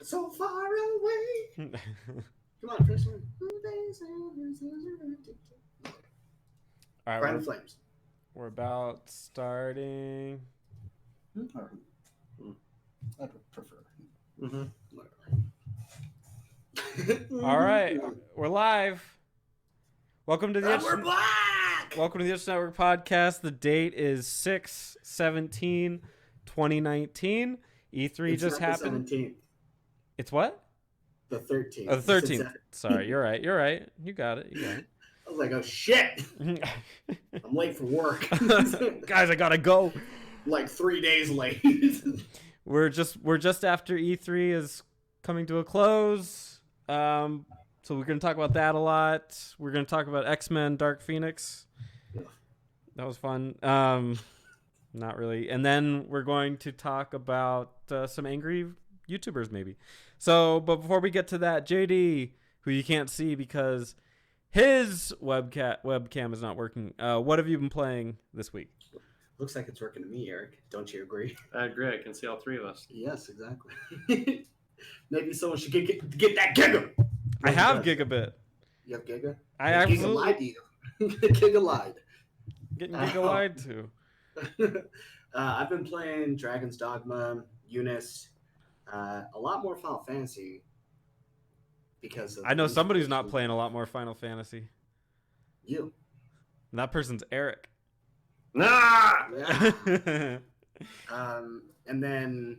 So far away. Come on, first one. All right, Cry in the Flames. we're about starting. I prefer. All right, we're live. Welcome to the And we're black. Welcome to the Itch Network podcast. The date is 6/17/2019. E3 It's just not happened. The 17th. It's what? The 13th. Oh, the 13th. Sorry, you're right. You're right. You got it. I was like, oh shit. I'm late for work. Guys, I gotta go. Like 3 days late. We're just after E3 is coming to a close. So we're gonna talk about that a lot. We're gonna talk about X-Men: Dark Phoenix. That was fun. Not really. And then we're going to talk about some angry YouTubers, maybe. So, but before we get to that, JD, who you can't see because his webcam is not working. What have you been playing this week? Looks like it's working to me, Eric. Don't you agree? I agree. I can see all three of us. Yes, exactly. Maybe someone should get that Giga. I have Gigabit. You have Giga? I Giga absolutely lied to you. Giga lied. Getting Giga lied to. I've been playing Dragon's Dogma, Eunice, a lot more Final Fantasy. Because I know somebody's not playing a lot more Final Fantasy. You. And that person's Eric. Nah! Yeah. And then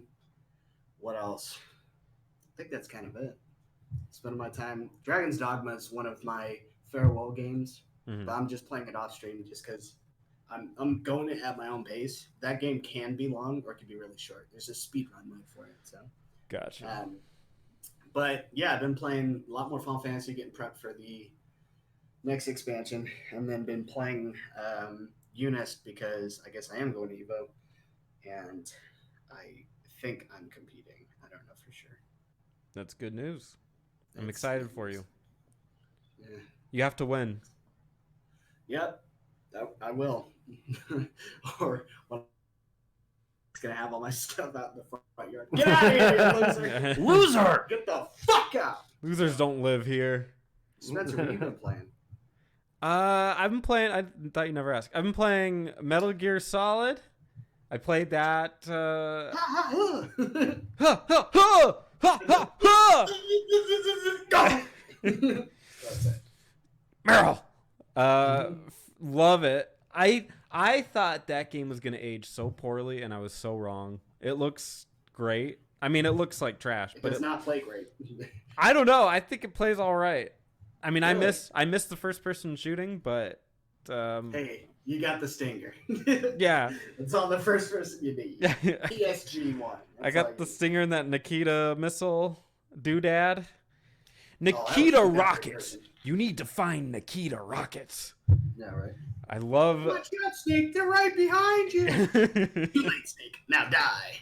what else? I think that's kind of it. Spending my time. Dragon's Dogma is one of my farewell games, but I'm just playing it off stream just because I'm going it at my own pace. That game can be long or it can be really short. There's a speed run mode for it. So. Gotcha. But yeah, I've been playing a lot more Final Fantasy, getting prepped for the next expansion, and then been playing Eunice because I guess I am going to Evo, and I think I'm competing. I don't know for sure. That's good news. I'm excited for you. Yeah. You have to win. Yep, I will. Or when I'm gonna have all my stuff out in the front yard. Get out of here, loser! Loser! Get the fuck out! Losers don't live here. Spencer, what have you been playing? I've been playing. I thought you never asked. I've been playing Metal Gear Solid. I played that. Ha ha Ha ha ha ha ha ha! Go! That's it. Meryl. Love it. I thought that game was gonna age so poorly, and I was so wrong. It looks great. I mean, it looks like trash, It but does not play great. I don't know. I think it plays all right. I mean, Really? I miss the first person shooting, but Hey, you got the stinger. yeah. It's all the first person you need. PSG-1. I got the stinger in that Nikita missile doodad. Oh, Nikita that was rockets. person. You need to find Nikita rockets. Yeah, right. I love. Watch out, Snake. They're right behind you. Too late, Snake. Now die.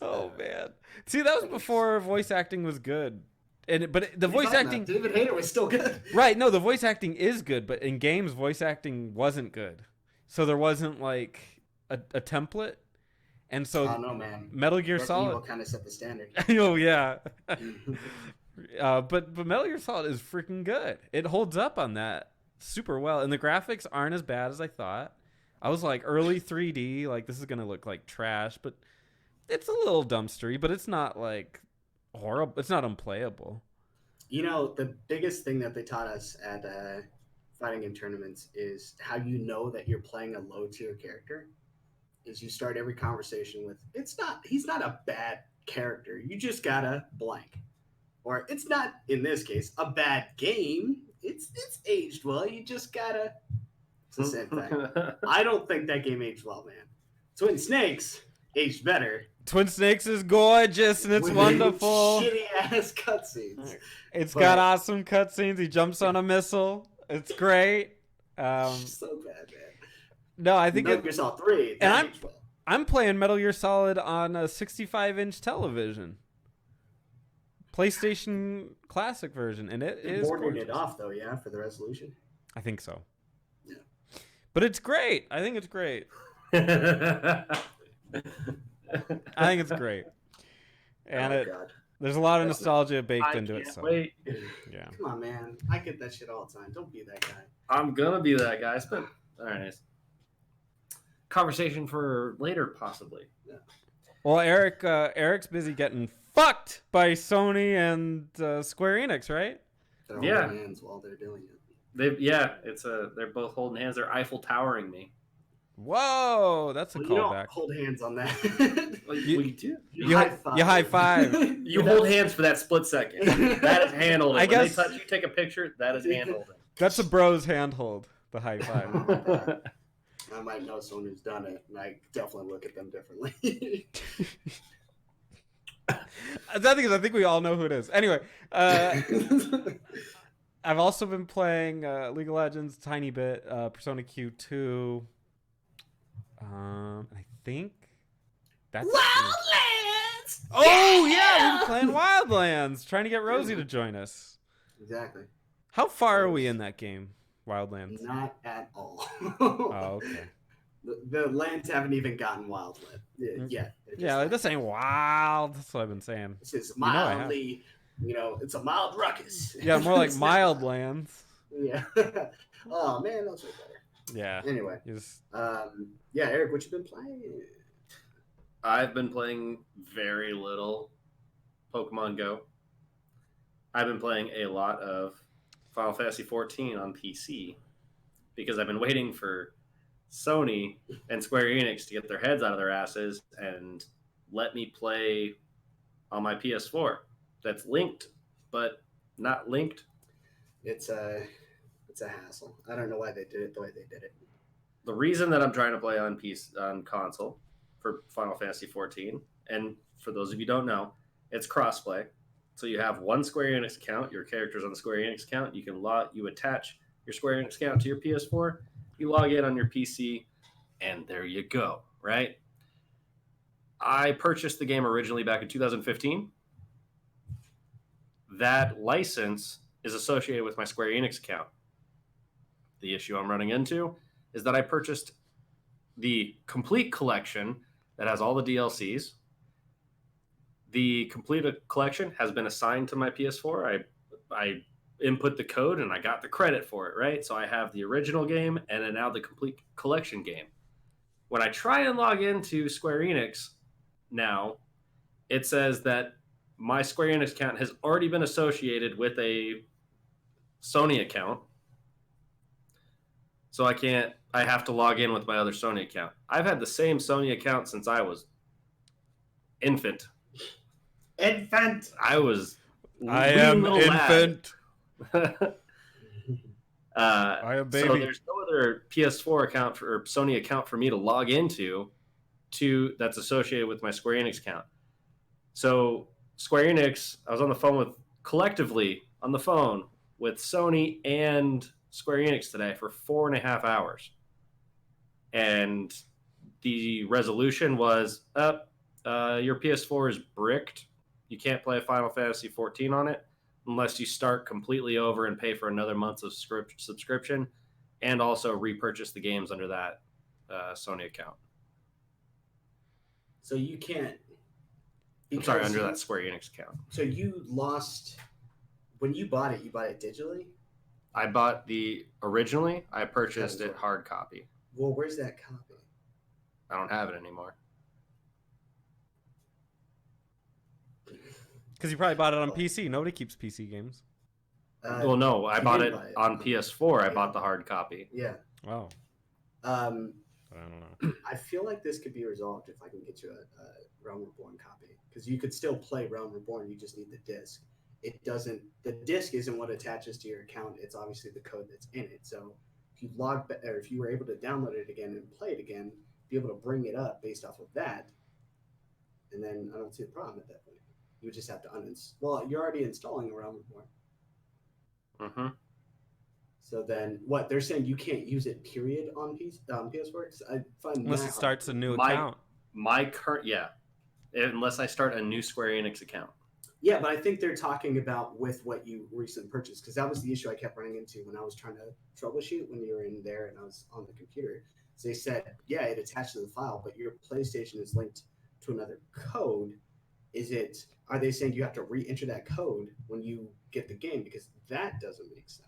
Oh man. See, that was before voice acting was good. But the voice acting, David Hayter was still good. right? No, the voice acting is good, but in games, voice acting wasn't good. So there wasn't like a template, and so Oh no, man. Metal Gear Resident Evil Solid. kind of set the standard. Oh yeah. But Metal Gear Solid is freaking good. It holds up on that super well, and the graphics aren't as bad as I thought. I was like early 3D, like this is gonna look like trash, but it's a little dumpstery, but it's not like horrible. It's not unplayable. You know, the biggest thing that they taught us at fighting game tournaments is how you know that you're playing a low tier character. Is you start every conversation with, he's not a bad character. You just gotta blank. Or it's not, in this case, a bad game. It's aged well. You just gotta. It's the same thing. I don't think that game aged well, man. Twin Snakes aged better. Twin Snakes is gorgeous and it's with wonderful. Shitty ass cutscenes. It's got awesome cutscenes. He jumps on a missile. It's great. So bad, man. No, I think Metal Gear Solid 3. And I'm playing Metal Gear Solid on a 65-inch television. PlayStation Classic version, and it is bordered gorgeous. it off though, yeah, for the resolution. I think so. Yeah. But it's great. I think it's great. I think it's great, and Oh God. there's a lot of That's nostalgia baked I into it. can't So wait. yeah. Come on, man. I get that shit all the time. Don't be that guy. I'm gonna be that guy. All right. Conversation for later, possibly. Well, Eric's busy getting fucked by Sony and Square Enix, right? They're Yeah. holding hands while they're doing it. They're both holding hands. They're Eiffel Towering me. Whoa, that's a Well, you don't callback. hold hands on that. We do. You high five. You hold hands for that split second. That is hand holding. I When guess- they touch you, take a picture. That is hand holding. That's a bro's handhold. The high five. I might know someone who's done it, and I definitely look at them differently. I think we all know who it is. Anyway, I've also been playing League of Legends a tiny bit, Persona Q2. I think that's Wildlands! Oh yeah, we've been playing Wildlands, trying to get Rosie to join us. Exactly. How far are we in that game, Wildlands? Not at all. Oh, okay. The lands haven't even gotten wild yet. Yeah, like, this ain't wild. That's what I've been saying. This is know I have. mildly, it's a mild ruckus. Yeah, more like It's mild not- lands. Yeah. Oh man, those are better. Yeah. Anyway, You just- yeah, Eric, what you been playing? I've been playing very little Pokemon Go. I've been playing a lot of Final Fantasy 14 on PC because I've been waiting for Sony and Square Enix to get their heads out of their asses and let me play on my PS4 that's linked but not linked. It's a hassle. I don't know why they did it the way they did it. The reason that I'm trying to play on console for Final Fantasy 14, and for those of you who don't know, it's crossplay. So you have one Square Enix account, your character's on the Square Enix account, you attach your Square Enix account to your PS4, you log in on your PC, and there you go, right? I purchased the game originally back in 2015. That license is associated with my Square Enix account. The issue I'm running into is that I purchased the complete collection that has all the DLCs. The complete collection has been assigned to my PS4. I input the code and I got the credit for it, right? So I have the original game and then now the complete collection game. When I try and log into Square Enix now, it says that my Square Enix account has already been associated with a Sony account. So I have to log in with my other Sony account. I've had the same Sony account since I was infant. I was I wee am little infant. lad. I am So baby. there's no other PS4 account or Sony account for me to log into that's associated with my Square Enix account. So Square Enix, I was on the phone with Sony and Square Enix today for 4.5 hours. And the resolution was your PS4 is bricked. You can't play Final Fantasy 14 on it unless you start completely over and pay for another month of subscription and also repurchase the games under that Sony account. So you can't. I'm sorry, because under that Square Enix account. So you lost when you bought it digitally? I bought originally, I purchased it hard copy. Well, where's that copy? I don't have it anymore. Because you probably bought it on PC. Nobody keeps PC games. Well, no, I you bought did it buy it. on PS4. I Yeah. bought the hard copy. Yeah. Wow. Um, I don't know. I feel like this could be resolved if I can get you a Realm Reborn copy, because you could still play Realm Reborn. You just need the disc. It doesn't. The disc isn't what attaches to your account. It's obviously the code that's in it. So if you if you were able to download it again and play it again, be able to bring it up based off of that, and then I don't see the problem at that point. You would just have to uninstall. Well, you're already installing Realm Reborn. Mm-hmm. So then, what they're saying, you can't use it. Period on PS4. 'Cause I find Unless that it starts a new My- account. My current, yeah, unless I start a new Square Enix account. Yeah, but I think they're talking about with what you recently purchased, because that was the issue I kept running into when I was trying to troubleshoot when you were in there and I was on the computer. So they said, yeah, it attached to the file, but your PlayStation is linked to another code, are they saying you have to re-enter that code when you get the game? Because that doesn't make sense.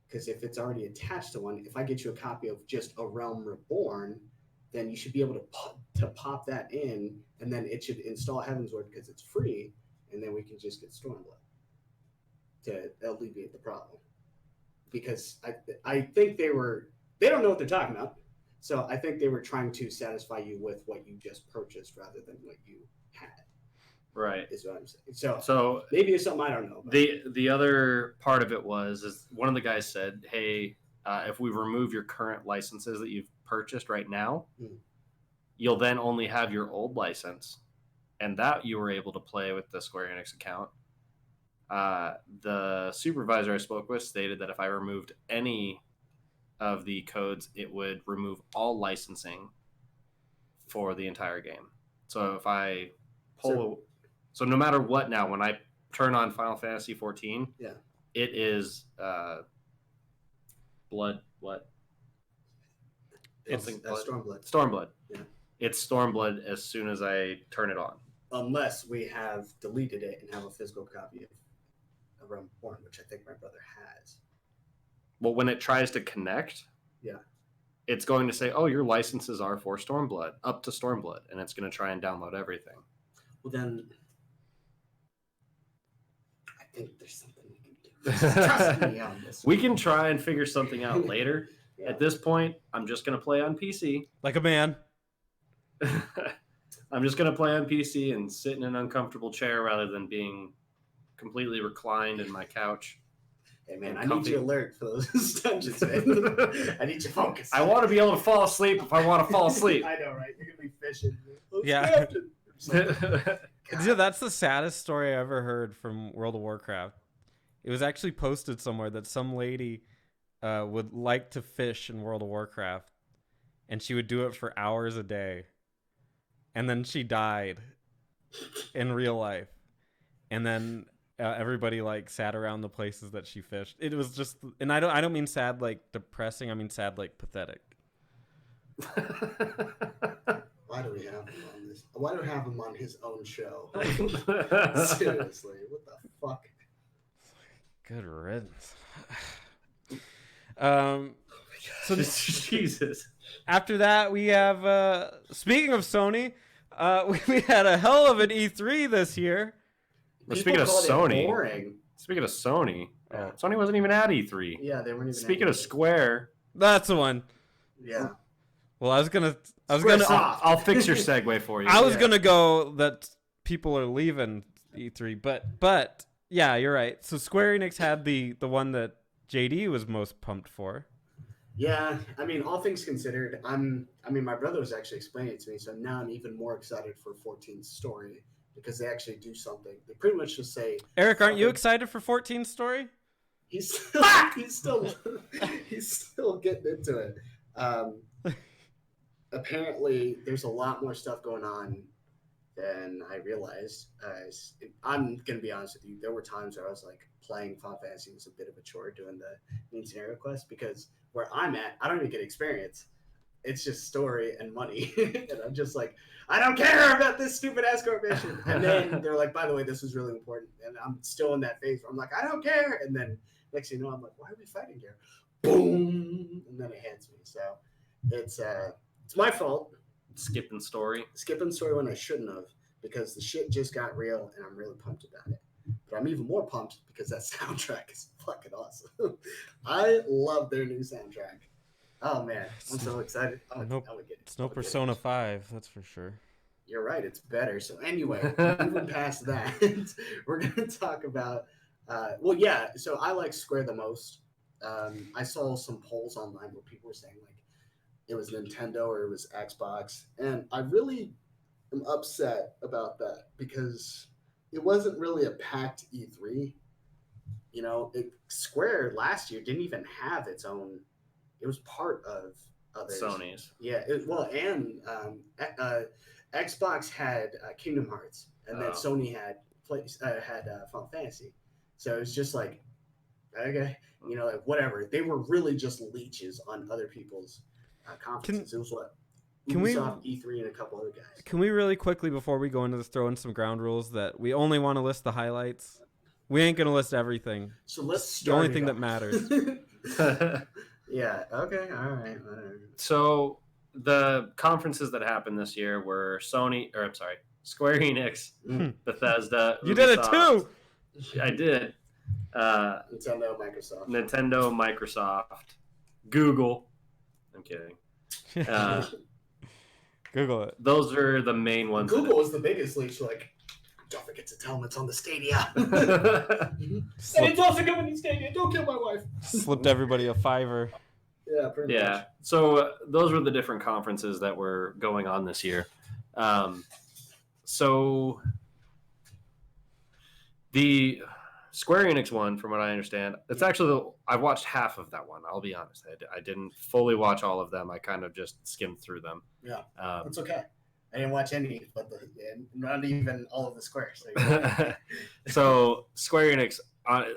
Because if it's already attached to one, if I get you a copy of just A Realm Reborn, then you should be able to pop that in, and then it should install Heavensward because it's free, and then we can just get Stormblood to alleviate the problem. Because I think they don't know what they're talking about, so I think they were trying to satisfy you with what you just purchased rather than what you had. Right. Is what I'm saying. So maybe it's something I don't know about. The other part of it is one of the guys said, hey, if we remove your current licenses that you've purchased right now, you'll then only have your old license, and that you were able to play with the Square Enix account. The supervisor I spoke with stated that if I removed any of the codes, it would remove all licensing for the entire game. So if I pull... So no matter what now, when I turn on Final Fantasy 14, it is blood. What? It's Stormblood. Stormblood. Yeah. It's Stormblood as soon as I turn it on. Unless we have deleted it and have a physical copy of A Realm Reborn, which I think my brother has. Well, when it tries to connect, it's going to say, "Oh, your licenses are for Stormblood, up to Stormblood," and it's going to try and download everything. Well, then. I think there's something we can do. Trust me on this. We can try and figure something out later. At this point, I'm just going to play on PC. Like a man. I'm just going to play on PC and sit in an uncomfortable chair rather than being completely reclined in my couch. Hey, man, I need you alert for those dungeons, man. I need you focused. I want to be able to fall asleep if I want to fall asleep. I know, right? You're going to be fishing. Yeah. Dude, that's the saddest story I ever heard from World of Warcraft. It was actually posted somewhere that some lady would like to fish in World of Warcraft, and she would do it for hours a day, and then she died in real life, and then everybody like sat around the places that she fished. It was just, and I don't mean sad like depressing. I mean sad like pathetic. Why do we have him on this? Why do we have him on his own show? Seriously, what the fuck? Good riddance. So Jesus. After that, we have. Speaking of Sony, we had a hell of an E3 this year. Speaking of Sony, Sony wasn't even at E3. Yeah, they weren't even. Speaking of Square, that's the one. Yeah. Well, I'll fix your segue for you. I was gonna go that people are leaving E3, but yeah, you're right. So Square Enix had the one that JD was most pumped for. Yeah, I mean, all things considered, my brother was actually explaining it to me, so now I'm even more excited for 14's story because they actually do something. They pretty much just say, Eric, aren't you excited for 14's story? He's still getting into it. Apparently, there's a lot more stuff going on than I realized. I'm gonna be honest with you. There were times where I was like playing Final Fantasy was a bit of a chore doing the main scenario quest because where I'm at, I don't even get experience. It's just story and money, and I'm just like, I don't care about this stupid escort mission. And then they're like, by the way, this is really important, and I'm still in that phase where I'm like, I don't care. And then next thing you know, I'm like, why are we fighting here? Boom, and then it hits me. So it's my fault. Skipping story when I shouldn't have, because the shit just got real and I'm really pumped about it. But I'm even more pumped because that soundtrack is fucking awesome. I love their new soundtrack. Oh man, I'm so excited. It's no Persona 5, that's for sure. You're right, it's better. So anyway, moving past that, we're gonna talk about so I like Square the most. I saw some polls online where people were saying like it was Nintendo or it was Xbox. And I really am upset about that because it wasn't really a packed E3. You know, Square last year didn't even have its own. It was part of others. Sony's. Yeah. Xbox had Kingdom Hearts, and then Sony had Final Fantasy. So it was just like, okay, you know, like whatever. They were really just leeches on other people's conferences. It was Can we- Ubisoft, E3, and a couple other guys. Can we really quickly, before we go into this, throw in some ground rules that we only want to list the highlights? We ain't going to list everything. So let's The start only it thing that off. matters. Yeah. Okay. All right. Whatever. So the conferences that happened this year were Square Enix, Bethesda. You did it Ubisoft. too! I did. Nintendo, Microsoft. Nintendo, Microsoft, Google. I'm kidding. Google it. Those are the main ones. Google was the biggest leech. Like, don't forget to tell them it's on the Stadia. And it's also coming to Stadia. Don't kill my wife. Slipped everybody a $5. Yeah. Pretty Yeah. much. So those were the different conferences that were going on this year. So the Square Enix one, from what I understand, it's actually I've watched half of that one. I'll be honest, I didn't fully watch all of them. I kind of just skimmed through them. Yeah. It's okay. I didn't watch any, but not even all of the squares. So Square Enix,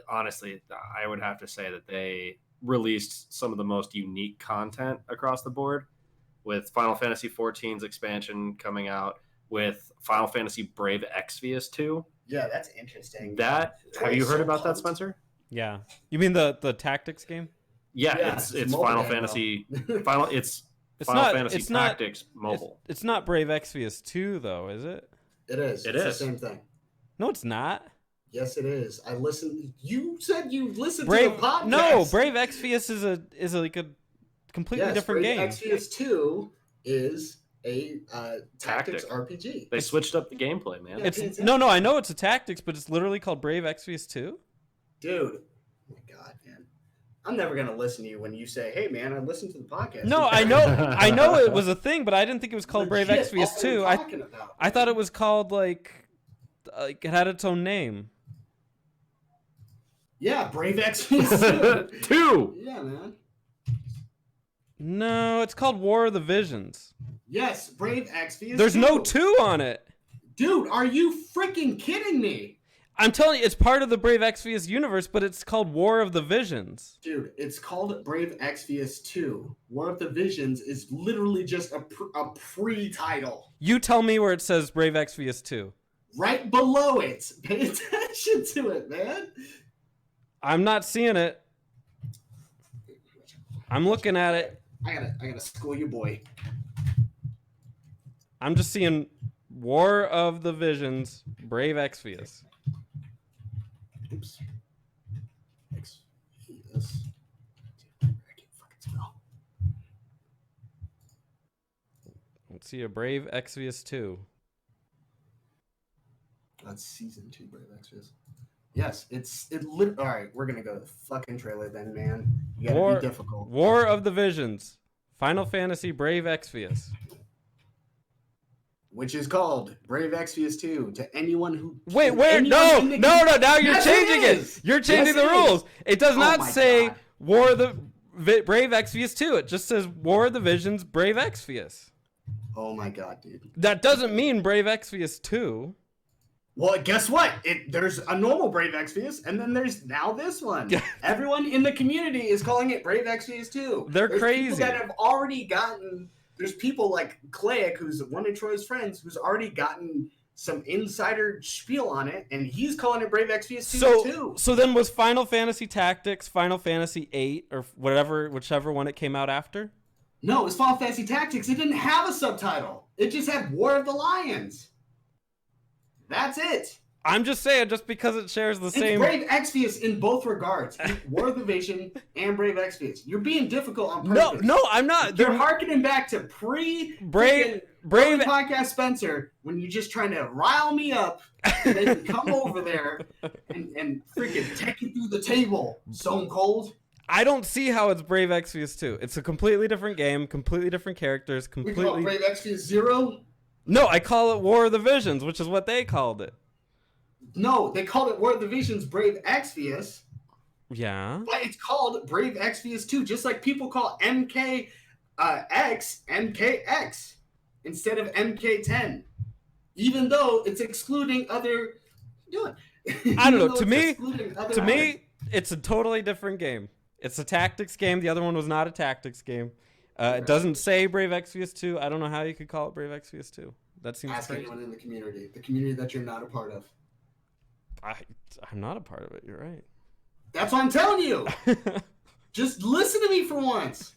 honestly, I would have to say that they released some of the most unique content across the board, with Final Fantasy XIV's expansion coming out, with Final Fantasy Brave Exvius 2. Yeah, that's interesting. Have you heard about that, Spencer? Yeah. You mean the tactics game? Yeah, Yeah, it's it's mobile Final game, Fantasy. It's Final not- Fantasy it's not- Tactics mobile. It's not Brave Exvius 2, though, is it? It is. It It's is. the same thing. No, it's not. Yes, it is. I listened. You said you listened Brave. to the podcast. No, Brave Exvius is like a completely different Brave game. Exvius 2 is a tactics Tactic. RPG. They switched up the gameplay, man. It's no. I know it's a tactics, but it's literally called Brave Exvius 2. Dude. Oh my God, man. I'm never going to listen to you when you say, hey, man, I listened to the podcast. No, I know it was a thing, but I didn't think it was called Brave Legit, Exvius what are you 2. talking about? I thought it was called like it had its own name. Yeah, Brave Exvius 2. 2. Yeah, man. No, it's called War of the Visions. Yes, Brave Exvius There's 2. no 2 on it. Dude, are you freaking kidding me? I'm telling you, it's part of the Brave Exvius universe, but it's called War of the Visions. Dude, it's called Brave Exvius 2. War of the Visions is literally just a pre-title. You tell me where it says Brave Exvius 2. Right below it. Pay attention to it, man. I'm not seeing it. I'm looking at it. I gotta school you, boy. I'm just seeing War of the Visions, Brave Exvius. Oops. Exvius. I can't fucking spell. Let's see a Brave Exvius 2. That's season 2, Brave Exvius. Yes, all right, we're gonna go to the fucking trailer then, man. You gotta be difficult. War of the Visions, Final Fantasy Brave Exvius. Which is called Brave Exvius 2 to anyone who. Wait, where? No, now you're Yes, changing it it. is. You're changing Yes, the it rules. is. It does Oh not my say God. War of the Brave Exvius 2. It just says War of the Visions, Brave Exvius. Oh my God, dude. That doesn't mean Brave Exvius 2. Well, guess what? There's a normal Brave Exvius, and then there's now this one. Everyone in the community is calling it Brave Exvius 2. They're There's crazy. People that have already gotten. There's people like Clayek, who's one of Troy's friends, who's already gotten some insider spiel on it, and he's calling it Brave Exvius 2 too. So then was Final Fantasy Tactics Final Fantasy 8 or whichever one it came out after? No, it was Final Fantasy Tactics. It didn't have a subtitle. It just had War of the Lions. That's it. I'm just saying, just because it shares the It's same. Brave Exvius in both regards. War of the Vision and Brave Exvius. You're being difficult on No, purpose. no, I'm not. You're They're harkening back to Brave podcast Spencer when you're just trying to rile me up and they can come over there and freaking take you through the table. Stone Cold. I don't see how it's Brave Exvius 2. It's a completely different game, completely different characters, We call it completely. Brave Exvius 0. No, I call it War of the Visions, which is what they called it. No, they called it War of the Visions Brave Exvius. Yeah. But it's called Brave Exvius 2, just like people call MKX MKX instead of MK10. Even though it's excluding other. What are you doing? I don't know. Even though To it's me, excluding other To items. me, it's a totally different game. It's a tactics game. The other one was not a tactics game. It doesn't say Brave Exvius 2. I don't know how you could call it Brave Exvius 2. That seems Ask crazy. anyone in the community that you're not a part of. I'm not a part of it. You're right. That's what I'm telling you. Just listen to me for once.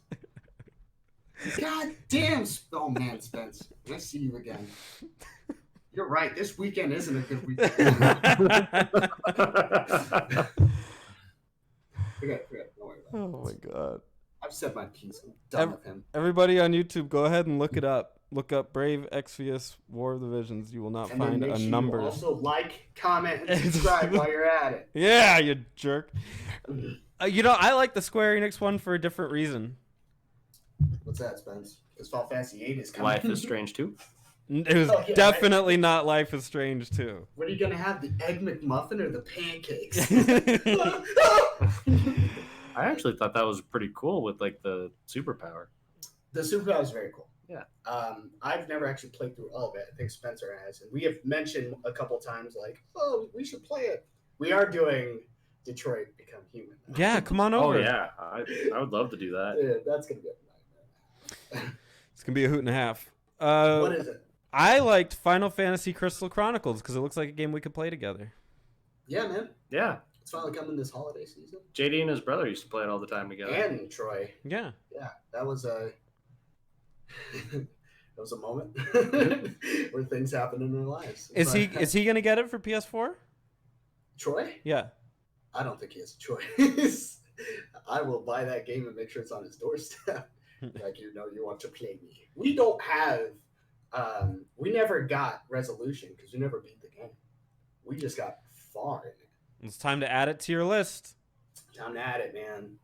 God damn. Oh, man, Spence. I see you again. You're right. This weekend isn't a good weekend. Forget. Don't worry about it. Oh, my God. I've said my piece. I'm done with him. Everybody on YouTube, go ahead and look it up. Look up Brave Exvius War of the Visions. You will not find a number. You also like, comment, and subscribe while you're at it. Yeah, you jerk. I like the Square Enix one for a different reason. What's that, Spence? Because Final Fantasy VIII is coming. Life is Strange 2. It was definitely not Life is Strange 2. What are you going to have, the Egg McMuffin or the pancakes? I actually thought that was pretty cool with like the superpower. The superpower is very cool. Yeah. I've never actually played through all of it. I think Spencer has. And we have mentioned a couple times, like, oh, we should play it. We are doing Detroit Become Human. Yeah, come on over. Oh, yeah. I would love to do that. Yeah, that's going to be a nightmare. It's going to be a hoot and a half. What is it? I liked Final Fantasy Crystal Chronicles because it looks like a game we could play together. Yeah, man. Yeah. It's finally coming this holiday season. JD and his brother used to play it all the time together. And Troy. Yeah. Yeah, that was a moment where things happen in our lives. Is he gonna get it for PS4? Troy? Yeah. I don't think he has a choice. I will buy that game and make sure it's on his doorstep. Like, you want to play me. We don't have we never got resolution because we never beat the game. We just got far in it. It's time to add it to your list. Time to add it, man.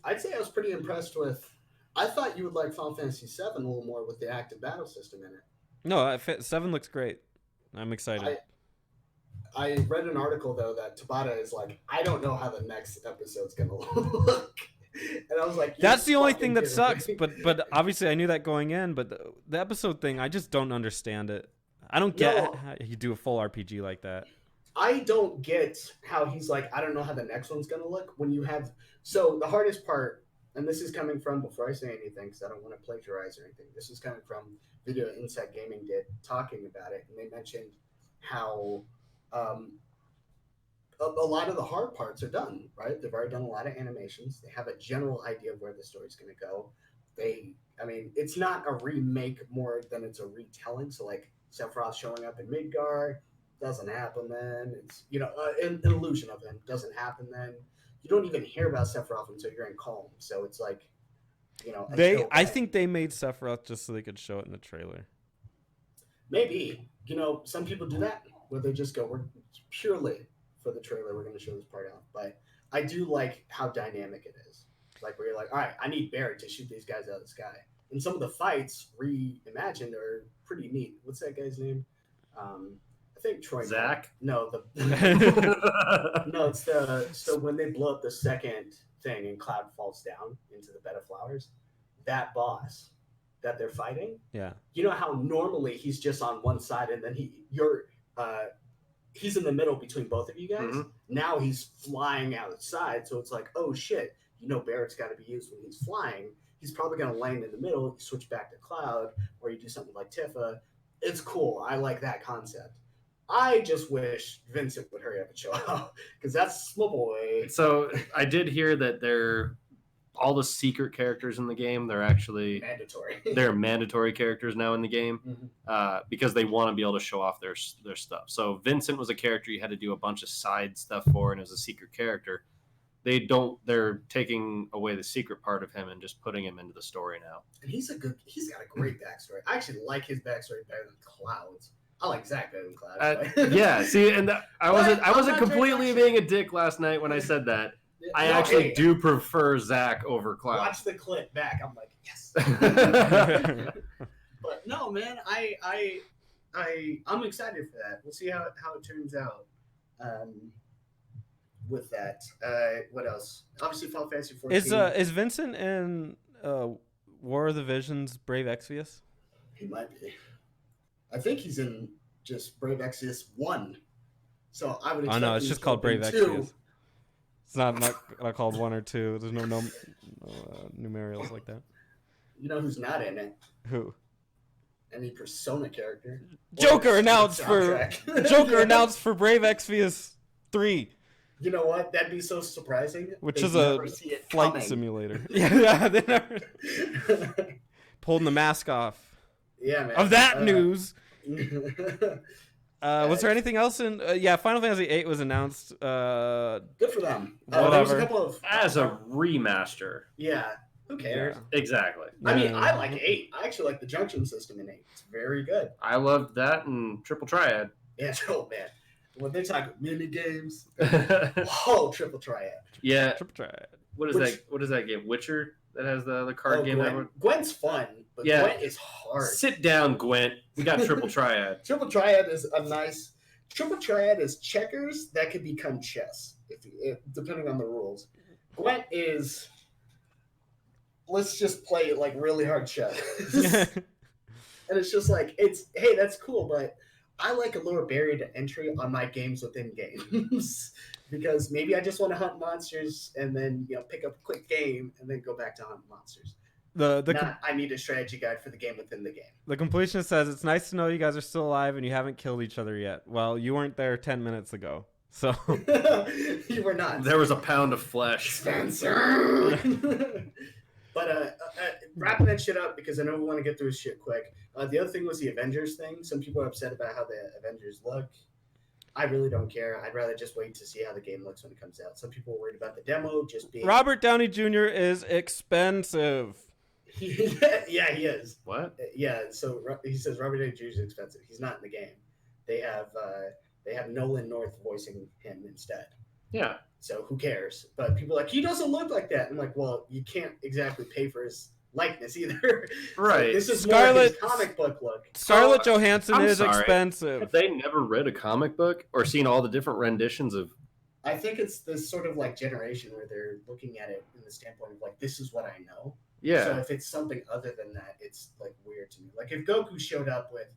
I'd say I was pretty impressed with. I thought you would like Final Fantasy VII a little more with the active battle system in it. No, 7 looks great. I'm excited. I read an article, though, that Tabata is like, I don't know how the next episode's going to look. And I was like, that's the only thing that sucks. But obviously I knew that going in. But the episode thing, I just don't understand it. I don't get how you do a full RPG like that. I don't get how he's like, I don't know how the next one's going to look when you have. So the hardest part, and this is coming from, before I say anything, because I don't want to plagiarize or anything, this is coming from Video Inside Gaming did talking about it. And they mentioned how a lot of the hard parts are done, right? They've already done a lot of animations. They have a general idea of where the story's going to go. It's not a remake more than it's a retelling. So like Sephiroth showing up in Midgar doesn't happen then. It's, an illusion of him doesn't happen then. You don't even hear about Sephiroth until you're in Calm. So it's like, I think they made Sephiroth just so they could show it in the trailer. Maybe. Some people do that where they just go, we're purely for the trailer, we're going to show this part out. But I do like how dynamic it is. Like where you're like, all right, I need Barrett to shoot these guys out of the sky. And some of the fights reimagined are pretty neat. What's that guy's name? I think Troy. Zach? No, no, it's so when they blow up the second thing and Cloud falls down into the bed of flowers, that boss that they're fighting. Yeah. You know how normally he's just on one side and then he's in the middle between both of you guys. Mm-hmm. Now he's flying outside, so it's like, oh shit, Barrett's got to be used when he's flying. He's probably going to land in the middle, you switch back to Cloud, or you do something like Tifa. It's cool. I like that concept. I just wish Vincent would hurry up and show up, because that's my boy. So I did hear that all the secret characters in the game, they're actually mandatory. They're mandatory characters now in the game, because they want to be able to show off their stuff. So Vincent was a character you had to do a bunch of side stuff for, and it was a secret character. They're taking away the secret part of him and just putting him into the story now. And he's got a great backstory. I actually like his backstory better than Cloud's. I like Zach better than Cloud. Yeah, see, and I wasn't completely being a dick last night when I said that. I actually do prefer Zach over Cloud. Watch the clip back. I'm like, yes. But no, man, I'm excited for that. We'll see how it turns out. With that, what else? Obviously, Final Fantasy 14. Is Vincent in War of the Visions Brave Exvius? He might be. I think he's in just Brave Exvius 1. So I would. Oh no, it's just called Brave Exvius. It's not called 1 or 2. There's no numerals like that. You know who's not in it? Who? Any Persona character. Joker Or announced soundtrack. Joker announced for Brave Exvius 3, You know what? That'd be so surprising. which They'd is a never see it flight coming. simulator. Yeah, they never pulling the mask off. Yeah, man. Of that news. Good Was there anything else in? Yeah, Final Fantasy VIII was announced. for them. There was Whatever. a couple of As a remaster. yeah. Who cares? Yeah. Exactly. I mean, Yeah. I like 8. I actually like the junction system in 8. It's very good. I loved that and Triple Triad. Yeah, oh man. When they talk mini games, yeah. triple triad. Triple Triad. What is that game? Witcher that has the card game. Gwen. Gwen's fun, but Yeah. Gwen is hard. Sit down, Gwent. We got Triple Triad. Triple triad is a nice. Triple triad is checkers that could become chess, if depending on the rules. Gwent is. Let's just play like really hard chess, and it's just like hey, that's cool, but I like a lower barrier to entry on my games within games because maybe I just want to hunt monsters and then pick up a quick game and then go back to hunt monsters. I need a strategy guide for the game within the game. The completionist says it's nice to know you guys are still alive and you haven't killed each other yet. Well, you weren't there 10 minutes ago, so You were not. There was a pound of flesh. Spencer. But wrapping that shit up because I know we want to get through this shit quick. The other thing was the Avengers thing. Some people are upset about how the Avengers look. I really don't care. I'd rather just wait to see how the game looks when it comes out. Some people are worried about the demo just being. Robert Downey Jr. is expensive. Yeah, he is. What? Yeah, so he says Robert Downey Jr. is expensive. He's not in the game. They have Nolan North voicing him instead. Yeah. So who cares? But people are like, he doesn't look like that. I'm like, well, you can't exactly pay for his likeness either. Right. So this is more his comic book look. Scarlett Johansson I'm is sorry. expensive. Have they never read a comic book or seen all the different renditions of? I think it's this sort of like generation where they're looking at it in the standpoint of like, this is what I know. Yeah. So if it's something other than that, it's like weird to me. Like if Goku showed up with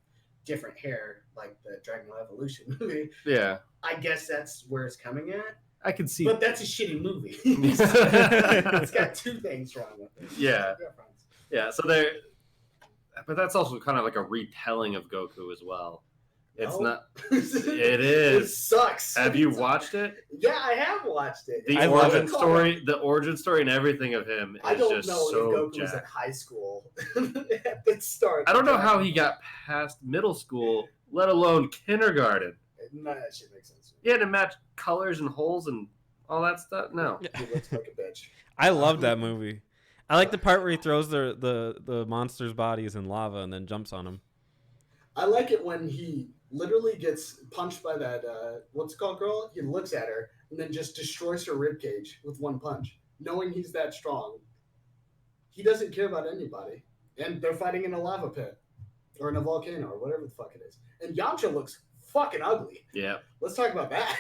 different hair, like the Dragon Ball Evolution movie, Yeah. I guess that's where it's coming at. I can see. But that's a shitty movie. It's got two things wrong with it. Yeah. Yeah. So but that's also kind of like a retelling of Goku as well. It's No. not. It is. It sucks. Have you watched it? Yeah, I have watched it. The I love origin it. story, the origin story, and everything of him is I don't just know so if Goku was jacked. at high school at the start. I don't know how he got past middle school, let alone kindergarten. None of that shit makes sense. He had to match colors and holes and all that stuff. No. He looks like a bitch. I love that movie. I like the part where he throws the monster's bodies in lava and then jumps on them. I like it when he literally gets punched by that what's it called girl. He looks at her and then just destroys her ribcage with one punch, knowing he's that strong. He doesn't care about anybody, and they're fighting in a lava pit or in a volcano or whatever the fuck it is. And Yamcha looks fucking ugly. Yeah. Let's talk about that.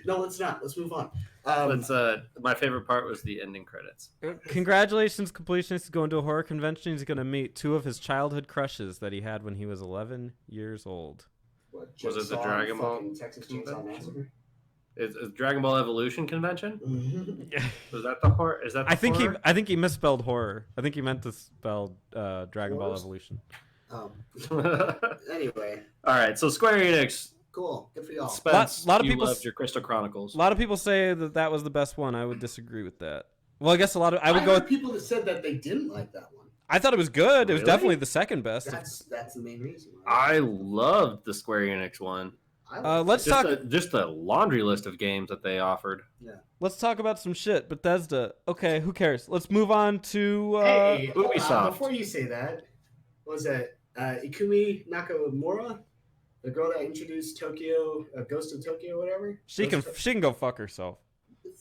No, let's not. Let's move on. My favorite part was the ending credits. Congratulations, completionist is going to a horror convention. He's going to meet two of his childhood crushes that he had when he was 11 years old. What, Was it the Jigsaw Dragon and Ball fucking Texas Chainsaw Massacre? Is Dragon Ball Evolution convention? Was that the horror? Is that the horror? I think he misspelled horror. I think he meant to spell Dragon Ball Horrors? Evolution. Anyway, All right, so Square Enix, cool. Good for y'all. Spence, Lot of you people loved your Crystal Chronicles. A lot of people say that was the best one. I would disagree with that. Well, I guess I would I go. heard people that said that they didn't like that one. I thought it was good. It was Really? definitely the second best. That's the main reason. I loved the Square Enix one. Let's talk. Just a laundry list of games that they offered. Let's talk about some shit. Bethesda. Okay, who cares? Let's move on to. Hey, hold on, Ubisoft. before you say that, what was it Ikumi Nakamura, the girl that introduced Tokyo, Ghost of Tokyo, whatever? She can go fuck herself.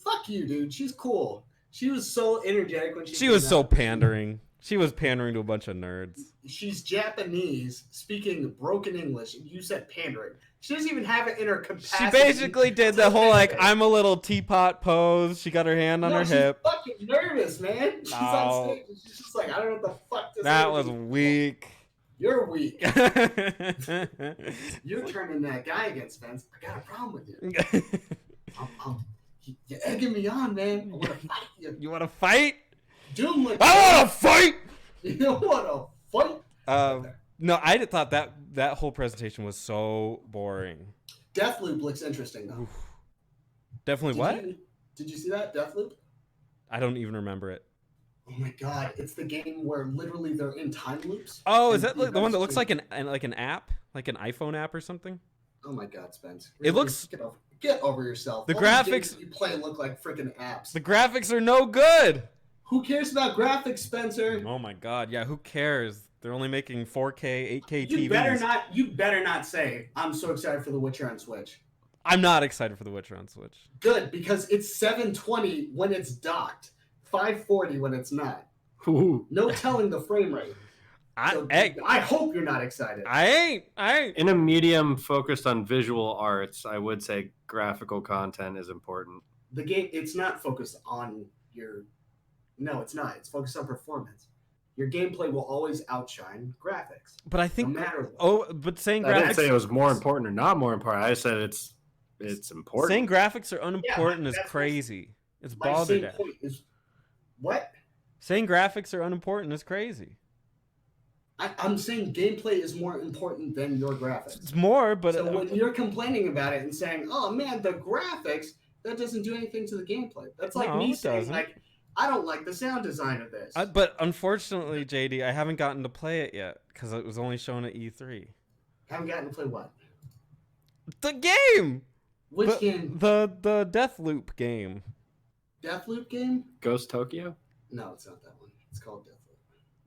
Fuck you, dude. She's cool. She was so energetic when she. She came was so out. pandering. She was pandering to a bunch of nerds. She's Japanese, speaking broken English. And you said pandering. She doesn't even have it in her capacity. She basically did the to whole like pander. I'm a little teapot pose. She got her hand on No, her she's hip. fucking nervous, man. She's No. on stage. And she's just like, I don't know what the fuck this That is. was weak. You're weak. You're turning that guy against Spence. I got a problem with you. You're egging me on, man. I want to fight you. You want to fight? Doom looks I want to fight. You want to fight? No, I thought that whole presentation was so boring. Deathloop looks interesting though. Oof. Definitely what? Did you see that Deathloop? I don't even remember it. Oh my god! It's the game where literally they're in time loops. Oh, is that the one that looks like an app, like an iPhone app or something? Oh my god, Spence! Really? It looks. Get over yourself. The All graphics games that you play look like freaking apps. The graphics are no good. Who cares about graphics, Spencer? Oh my god, yeah, who cares? They're only making 4K, 8K TVs. You better not say I'm so excited for The Witcher on Switch. I'm not excited for The Witcher on Switch. Good, because it's 720 when it's docked, 540 when it's not. Ooh. No telling the frame rate. I hope you're not excited. I ain't. In a medium focused on visual arts, I would say graphical content is important. The game, it's not focused on your... No, it's not. It's focused on performance. Your gameplay will always outshine graphics. But I think... No matter what. Oh, but saying I graphics... didn't say it was more important or not more important. I said it's important. Saying graphics are unimportant is that's crazy. It's my same balderdash. point is... What? Saying graphics are unimportant is crazy. I'm saying gameplay is more important than your graphics. It's more, but... So when you're complaining about it and saying, oh man, the graphics, that doesn't do anything to the gameplay. That's like me saying, like, I don't like the sound design of this. But unfortunately, JD, I haven't gotten to play it yet because it was only shown at E3. Haven't gotten to play what? The game! Which game? The Deathloop game. Deathloop game? Ghost Tokyo? No, it's not that one. It's called Deathloop.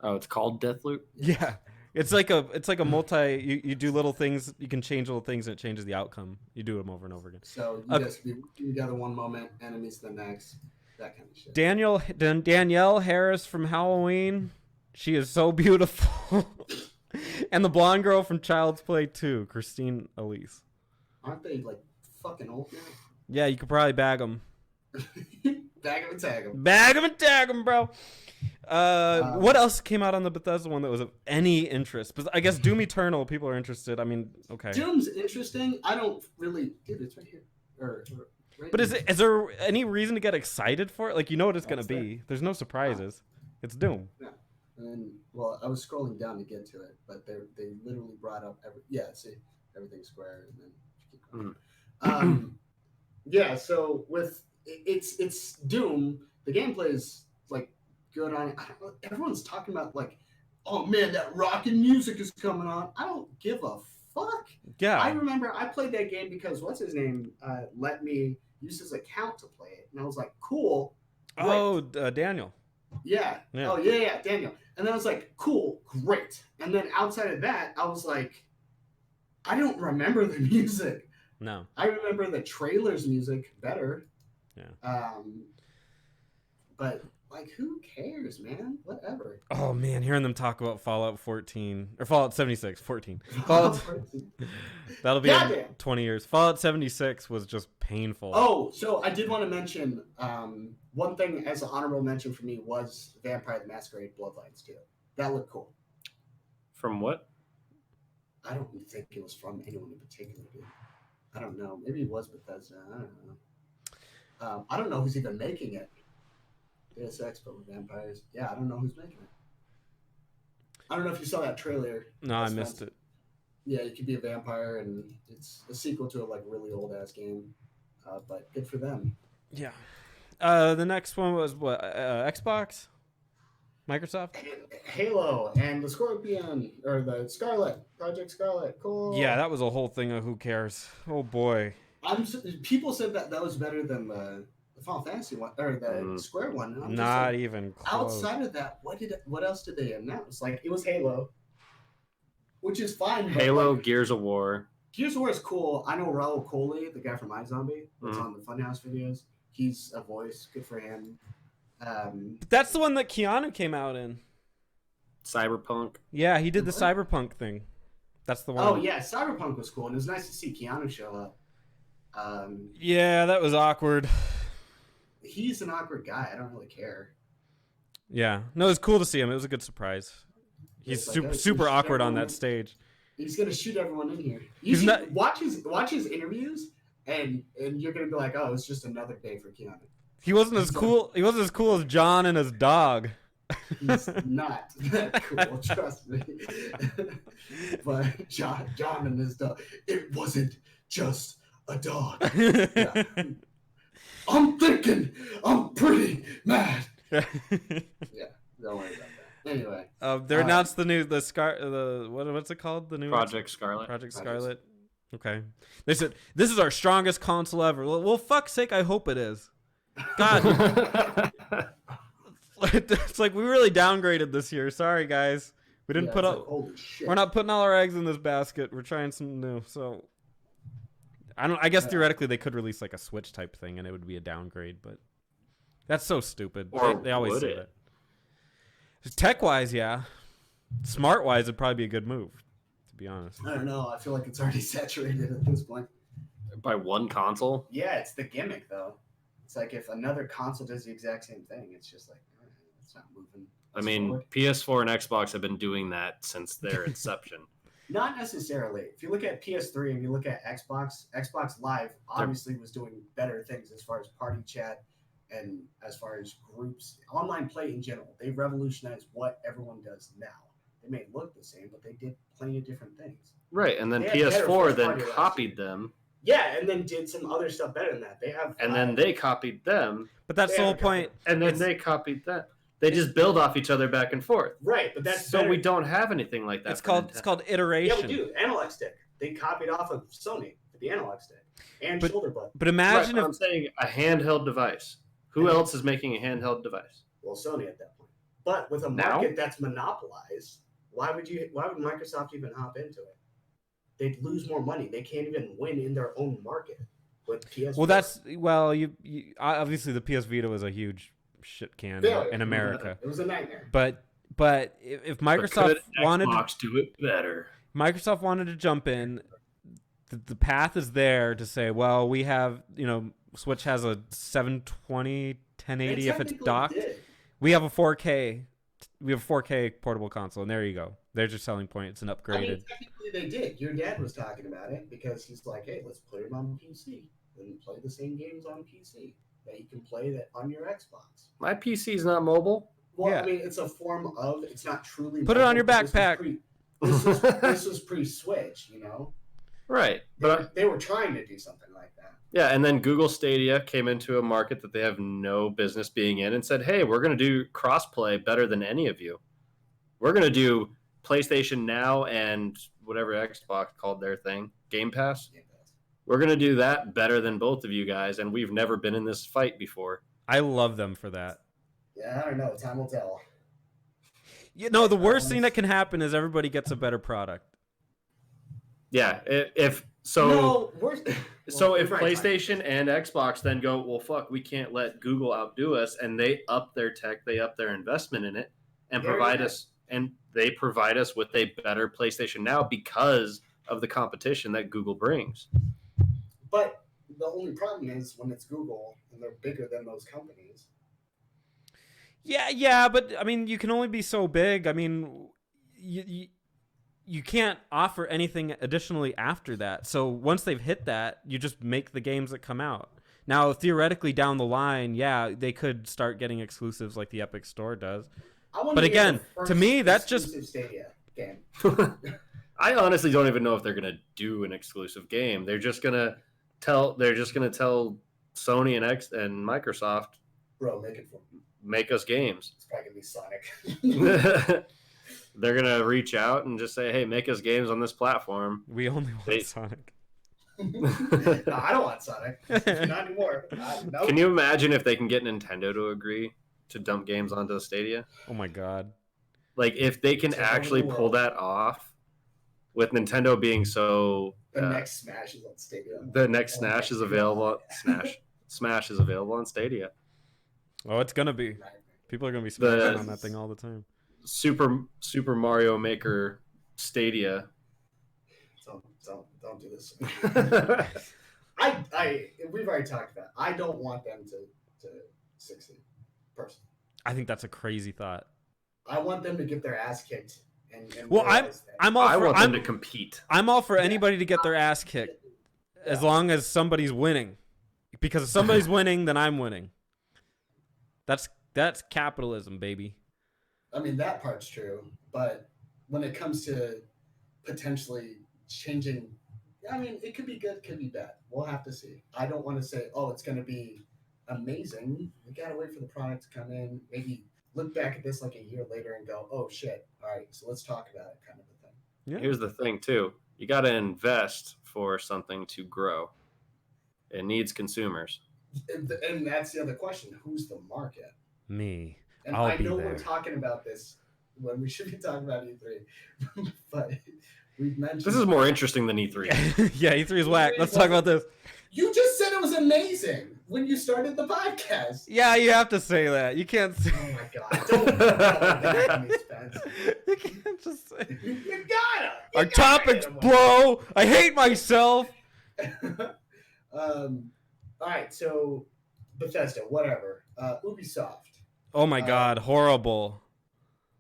Oh, it's called Deathloop? Yeah. It's like a multi you do little things, you can change little things and it changes the outcome. You do them over and over again. So you just be together one moment, enemies the next, that kind of shit. Danielle Harris from Halloween, she is so beautiful. And the blonde girl from Child's Play 2, Christine Elise. Aren't they like fucking old now? Yeah, you could probably bag them. Bag them and tag them. Bag them and tag them, bro. What else came out on the Bethesda one that was of any interest? But I guess Doom Eternal, people are interested. I mean, okay. Doom's interesting. I don't really... Dude, it's right here. Right but is there any reason to get excited for it? Like, you know what it's going to be. There's no surprises. It's Doom. Yeah. And, well, I was scrolling down to get to it, but they literally brought up... see, everything's square, and then keep going. Yeah, so with... It's Doom. The gameplay is, like, good on it. Everyone's talking about, like, oh, man, that rockin' music is coming on. I don't give a fuck. Yeah. I remember I played that game because, what's his name, let me use his account to play it. And I was like, cool. Great. Oh, Daniel. Yeah. Oh, yeah, Daniel. And then I was like, cool, great. And then outside of that, I was like, I don't remember the music. No. I remember the trailer's music better. Yeah. But, like, who cares, man? Whatever. Oh, man, hearing them talk about Fallout 14, or Fallout 76, 14. That'll be in 20 years. Fallout 76 was just painful. Oh, so I did want to mention, one thing as an honorable mention for me was Vampire the Masquerade Bloodlines 2. That looked cool. From what? I don't think it was from anyone in particular, dude. I don't know. Maybe it was Bethesda. I don't know. I don't know who's even making it. Deus Ex, but with vampires. Yeah, I don't know who's making it. I don't know if you saw that trailer. No, I missed it. Yeah, you could be a vampire, and it's a sequel to a like really old ass game. But good for them. Yeah. The next one was what? Xbox, Microsoft. Halo and the Scorpion or the Scarlet Project Scarlet. Cool. Yeah, that was a whole thing of who cares. Oh boy. People said that was better than the Final Fantasy one or the Square one. And not even close. Outside of that, what else did they announce? Like it was Halo, which is fine. Halo, like, Gears of War. Gears of War is cool. I know Raul Coley, the guy from iZombie, that's on the Funhouse videos. He's a voice. Good for him. But that's the one that Keanu came out in. Cyberpunk. Yeah, he did the Cyberpunk thing. That's the one. Oh yeah, Cyberpunk was cool, and it was nice to see Keanu show up. Yeah, that was awkward. He's an awkward guy. I don't really care. Yeah, no, it was cool to see him. It was a good surprise. He's super awkward on that stage. He's gonna shoot everyone in here. He's not watch his interviews, and you're gonna be like, oh, it's just another day for Keanu. He wasn't as cool. He wasn't as cool as John and his dog. He's not that cool, trust me. But John and his dog, it wasn't just a dog. Yeah. I'm thinking I'm pretty mad. Yeah, don't worry about that. Anyway, they announced what's it called? The new Project Scarlet. Project Scarlet. Okay. They said this is our strongest console ever. Well, fuck's sake, I hope it is. God. It's like we really downgraded this year. Sorry, guys. We didn't put up. Holy shit. We're not putting all our eggs in this basket. We're trying something new. So I guess theoretically they could release like a Switch type thing and it would be a downgrade, but that's so stupid. Or they always would say it? that. Tech wise, yeah. Smart wise, it'd probably be a good move. To be honest. I don't know. I feel like it's already saturated at this point. By one console? Yeah, it's the gimmick though. It's like if another console does the exact same thing, it's just like it's not moving. I mean, forward. PS4 and Xbox have been doing that since their inception. Not necessarily. If you look at PS3 and you look at Xbox Live obviously was doing better things as far as party chat and as far as groups, online play in general. They revolutionized what everyone does now. They may look the same, but they did plenty of different things. Right, and then They had better PS4 then first-party copied them, Yeah, and then did some other stuff better than that. They have, and then they copied them, But that's the Yeah, whole okay. point. and then they copied that. They just build off each other back and forth. right, but that's So better. we don't have anything like that. It's for called Nintendo. Yeah, iteration. we do. Analog stick. They copied off of Sony with the analog stick and shoulder button. But imagine Right, if I'm saying a handheld device. Who else is making a handheld device? Well, Sony at that point. But with a Now? market that's monopolized, why would Microsoft even hop into it? They'd lose more money. They can't even win in their own market with PS. you obviously the PS Vita was a huge shit can Failure. in America. It was a nightmare. But if But Microsoft could wanted Xbox do it better? Microsoft wanted to jump in, the path is there to say, well, we have, Switch has a 720 1080 They if it's technically docked. did. We have a 4K. We have a 4K portable console, and there you go. There's your selling point. It's an upgraded. I mean, technically they did. Your dad was talking about it because he's like, hey, let's put it on PC and play the same games on PC that you can play that on your Xbox. My PC is not mobile. Well, Yeah. I mean, it's a form of. It's not truly. Put it on your mobile, but backpack. This was pre-Switch, Right. But they were trying to do something like that. Yeah, and then Google Stadia came into a market that they have no business being in and said, hey, we're going to do crossplay better than any of you. We're going to do PlayStation Now and whatever Xbox called their thing, Game Pass. We're going to do that better than both of you guys, and we've never been in this fight before. I love them for that. Yeah, I don't know. Time will tell. The worst thing that can happen is everybody gets a better product. Yeah, if so. No, we're, So well, if right, PlayStation and Xbox then go, well, fuck, we can't let Google outdo us, and they up their tech, they up their investment in it, and There provide you us, and they provide us with a better PlayStation Now because of the competition that Google brings. But the only problem is when it's Google and they're bigger than those companies. Yeah, but I mean, you can only be so big. I mean, you can't offer anything additionally after that. So once they've hit that, you just make the games that come out. Now, theoretically, down the line, yeah, they could start getting exclusives like the Epic Store does. But again, to me, that's just Stadia game. I honestly don't even know if they're gonna do an exclusive game. They're just gonna tell Sony and Microsoft, Bro, make it for me. make us games. It's probably gonna be Sonic. They're gonna reach out and just say, hey, make us games on this platform. we only want They- Sonic. No, I don't want Sonic. Not anymore. No. Can you imagine if they can get Nintendo to agree to dump games onto the Stadia? Oh my god. Like if they can Take over actually the pull world. that off, with Nintendo being so The next Smash is on Stadia. the next Oh Smash my is available. God. Smash is available on Stadia. Oh, it's gonna be. Right. People are gonna be smashing on that thing all the time. Super Mario Maker Stadia. Don't do this. We've already talked about it. I don't want them to succeed, personally. I think that's a crazy thought. I want them to get their ass kicked. And Well, realize that. I'm all I for want them to compete. I'm all for anybody to get their ass kicked. as long as somebody's winning. Because if somebody's winning, then I'm winning. That's capitalism, baby. I mean, that part's true, but when it comes to potentially changing, I mean, it could be good, could be bad. We'll have to see. I don't want to say, oh, it's going to be amazing. We got to wait for the product to come in. Maybe look back at this like a year later and go, oh, shit. All right, so let's talk about it, kind of a thing. Yeah. Here's the thing, too. You got to invest for something to grow. It needs consumers. And that's the other question. Who's the market? Me. And I'll I be know there. we're talking about this when we should be talking about E3, but we've mentioned... This is more interesting than E3. Yeah, E3 is whack. Let's talk about this. You just said it was amazing when you started the podcast. Yeah, you have to say that. You can't say... Oh my god. Don't that me, Spence. You can't just say... You gotta! Our topics, bro! I hate myself! Alright, so Bethesda, whatever. Ubisoft. Oh my god, horrible.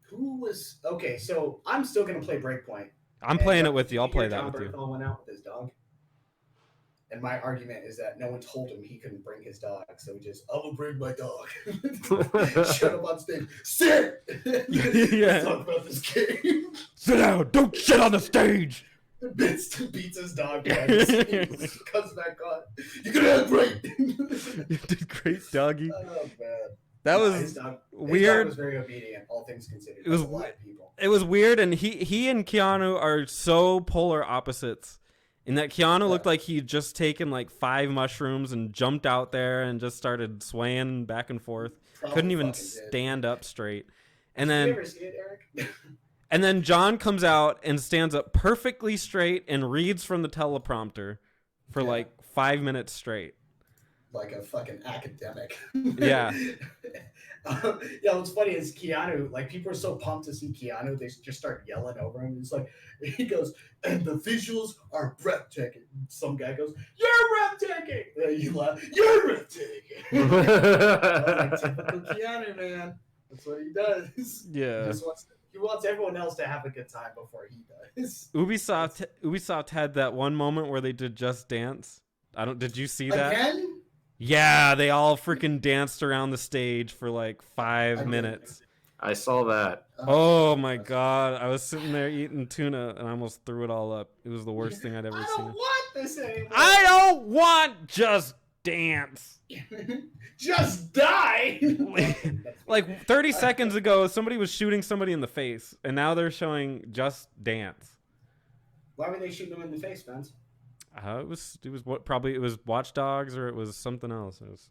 Who was... Okay, so I'm still going to play Breakpoint. I'm playing it with you. I'll play that John with you. Bernthal went out with his dog. And my argument is that no one told him he couldn't bring his dog, so he just, I'm gonna bring my dog. Shut up on stage. Sit! Yeah. Let's talk about this game. Sit down! Don't shit on the stage! Beats his dog behind the scenes. Comes back on. You're gonna have great. You did great, doggy. Oh man. That was his dog weird. was very obedient, all things considered. It was a lot of people. It was weird, and he and Keanu are so polar opposites. In that Keanu looked like he'd just taken like 5 mushrooms and jumped out there and just started swaying back and forth. Probably Couldn't even fucking did. stand up straight. And Did then you ever see it, Eric? and then John comes out and stands up perfectly straight and reads from the teleprompter for like 5 minutes straight. Like a fucking academic. Yeah. Yeah, what's funny is Keanu, like, people are so pumped to see Keanu, they just start yelling over him. It's like, he goes, and the visuals are breathtaking. Some guy goes, you're breathtaking! And you laugh, you're breathtaking! I was like, typical Keanu, man. That's what he does. Yeah. He wants everyone else to have a good time before he does. Ubisoft had that one moment where they did Just Dance. Did you see that? Again? Yeah, they all freaking danced around the stage for like 5 minutes. I saw that. Oh my god, I was sitting there eating tuna and I almost threw it all up. It was the worst thing I'd ever I seen. don't want this anymore. I don't want Just Dance. Just die. Like 30 seconds ago, somebody was shooting somebody in the face, and now they're showing Just Dance. Why were they shooting him in the face, Spence? It was probably it was Watch Dogs or it was something else. It was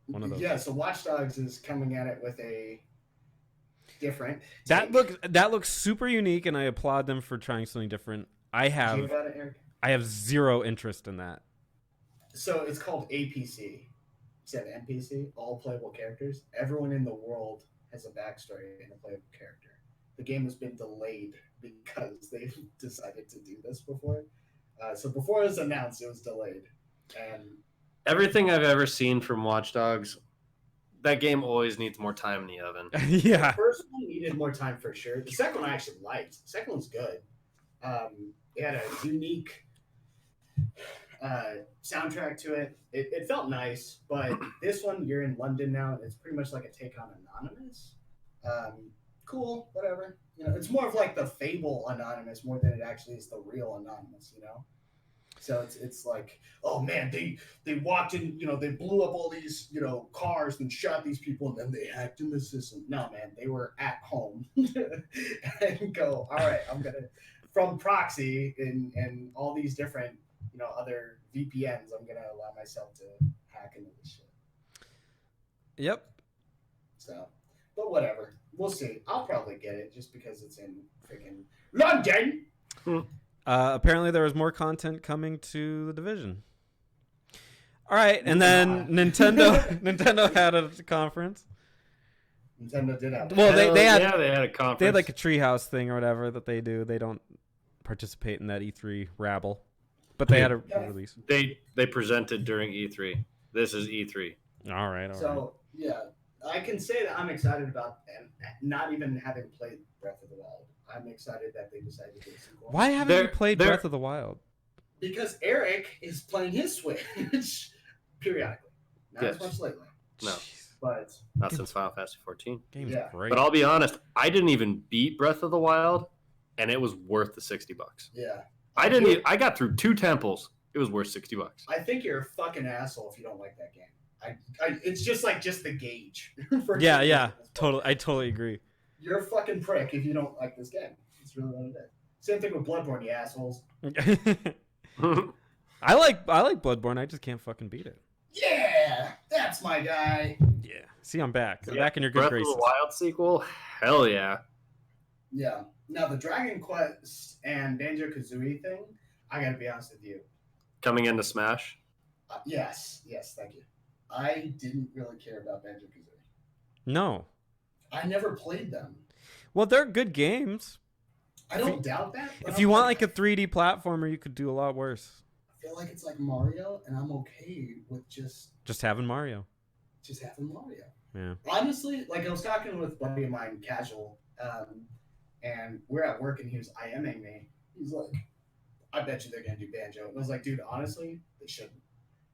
one of those. Yeah, so Watch Dogs is coming at it with a different That take. looks super unique, and I applaud them for trying something different. I Did you hear have about it, Eric? I have zero interest in that. So it's called APC. Instead of NPC, all playable characters. Everyone in the world has a backstory and a playable character. The game has been delayed because they've decided to do this before. So before it was announced, it was delayed. And Everything I've ever seen from Watch Dogs, that game always needs more time in the oven. Yeah. the first one needed more time for sure. The second one I actually liked. The second one's good. It had a unique soundtrack to it. It felt nice, but this one, you're in London now, and it's pretty much like a take on Anonymous. Cool, whatever. You know, it's more of like the Fable Anonymous more than it actually is the real Anonymous, you know? So it's like, oh man, they walked in, you know, they blew up all these, you know, cars and shot these people, and then they hacked in the system. No, man, they were at home and go, all right, I'm gonna, from proxy and all these different, you know, other VPNs, I'm gonna allow myself to hack into this shit. Yep. So, but whatever, we'll see. I'll probably get it just because it's in freaking London. Apparently there was more content coming to the Division. All right, and then Nintendo had a conference. Nintendo did have. Well, they had a conference. They had like a treehouse thing or whatever that they do. They don't participate in that E3 rabble, but they had a release. They presented during E3. This is E3. All right. So yeah, I can say that I'm excited about, and not even having played Breath of the Wild, I'm excited that they decided to do a sequel. Why haven't you played Breath of the Wild? because Eric is playing his Switch periodically. Not as much lately. No. Jeez. But Not since Final Fantasy 14. Game's Yeah. great. But I'll be honest, I didn't even beat Breath of the Wild, and it was worth the $60. yeah. I didn't. I got through 2 temples. It was worth $60. I think you're a fucking asshole if you don't like that game. It's just the gauge. for Yeah, games yeah, at this point. totally. I totally agree. You're a fucking prick if you don't like this game. That's really what it is. Same thing with Bloodborne, you assholes. I like Bloodborne. I just can't fucking beat it. Yeah, that's my guy. Yeah. See, I'm back. I'm Yeah, back in your good Breath graces. of the Wild sequel? Hell yeah. Yeah. Now the Dragon Quest and Banjo Kazooie thing, I gotta be honest with you. Coming into Smash? Yes, thank you. I didn't really care about Banjo Kazooie. No. I never played them. Well, they're good games. I don't doubt that. But If I'm you want like a 3D platformer, you could do a lot worse. I feel like it's like Mario, and I'm okay with just having Mario. having Mario. Yeah. Honestly, like I was talking with a buddy of mine, casual, and we're at work, and he was IMing me. He's like, "I bet you they're gonna do Banjo." And I was like, "Dude, honestly, they shouldn't."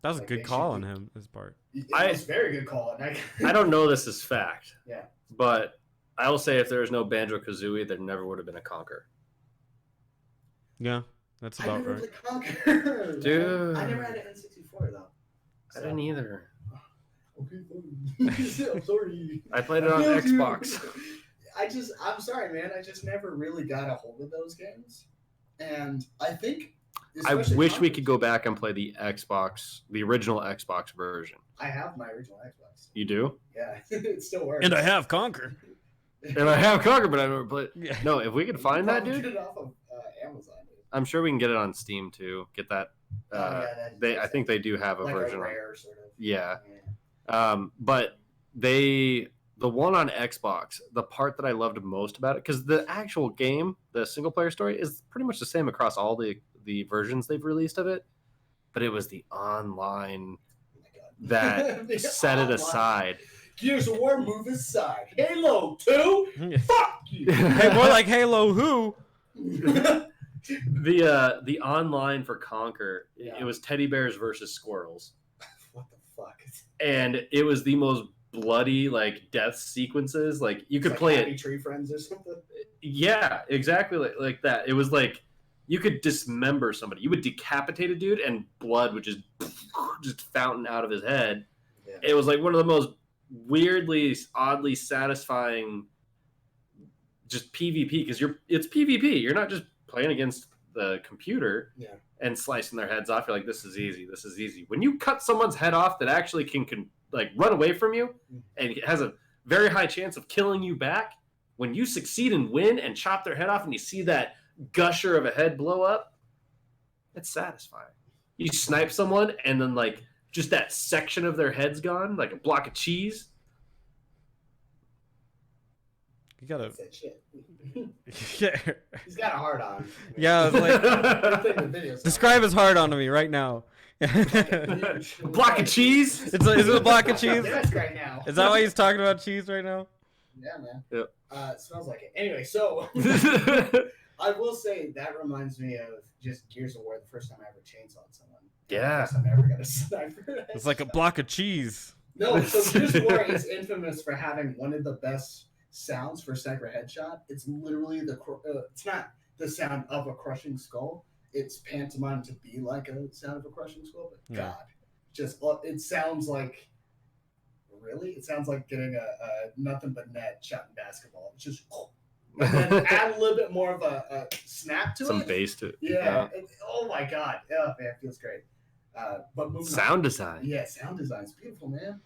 That was a Like, good they call should on be- his part. It was a very good call. And I don't know this is fact. Yeah. But I will say if there was no Banjo Kazooie, there never would have been a Conquer. Yeah, that's I about never right. played Conquer. Dude. I never had an N64 though. I didn't either. Okay, fine. I'm sorry. I played it on Fuck you. Xbox. I'm sorry, man. I just never really got a hold of those games, and I think. I especially wish we Conquer- could go back and play the original Xbox version. I have my original Xbox. You do? Yeah, it still works. And I have Conquer. And I have Conquer, but I never played. Yeah. No, if we could find that, Probably dude, Get it off of Amazon. Dude. I'm sure we can get it on Steam too. Get that. I think they do have a like version. a on rare sort of. Yeah. But the one on Xbox, the part that I loved most about it, because the actual game, the single player story, is pretty much the same across all the versions they've released of it, but it was the online Oh my God. that The set it online. aside. Gears of War move aside. Halo 2? Fuck you. Hey, more like Halo who? The online for Conquer, Yeah. it was teddy bears versus squirrels, What the fuck? and it was the most bloody like death sequences. Like you could Like play Happy it. Tree Friends or something? Yeah, exactly like that. It was like you could dismember somebody. You would decapitate a dude, and blood would just fountain out of his head. Yeah. It was like one of the most weirdly, oddly satisfying, just PvP because it's PvP. You're not just playing against the computer Yeah. and slicing their heads off. You're like, this is easy. This is easy. When you cut someone's head off that actually can like run away from you and has a very high chance of killing you back, when you succeed and win and chop their head off and you see that gusher of a head blow up, it's satisfying. You snipe someone and then like just that section of their head's gone, like a block of cheese. You gotta. That's that shit. Yeah. He's got a hard on. Yeah, I was like, Good thing the video's describe his hard on to me right now. not. A block of cheese? Is it a block of cheese? That's right now. Is that why he's talking about cheese right now? Yeah, man. Yep. It smells like it. Anyway, so I will say that reminds me of just Gears of War. The first time I ever chainsawed someone. Yeah. The first time I ever got a sniper. It's like a block of cheese. No, so Gears of War is infamous for having one of the best sounds for sniper headshot. It's literally it's not the sound of a crushing skull. It's pantomime to be like a sound of a crushing skull. But Yeah. God, just it sounds like. Really, it sounds like getting a nothing but net shot in basketball. It's just and then add a little bit more of a snap to Some it. bass to it. Yeah. Oh my God. Oh man, it feels great. But moving Sound on. design. Yeah, sound design's beautiful, man.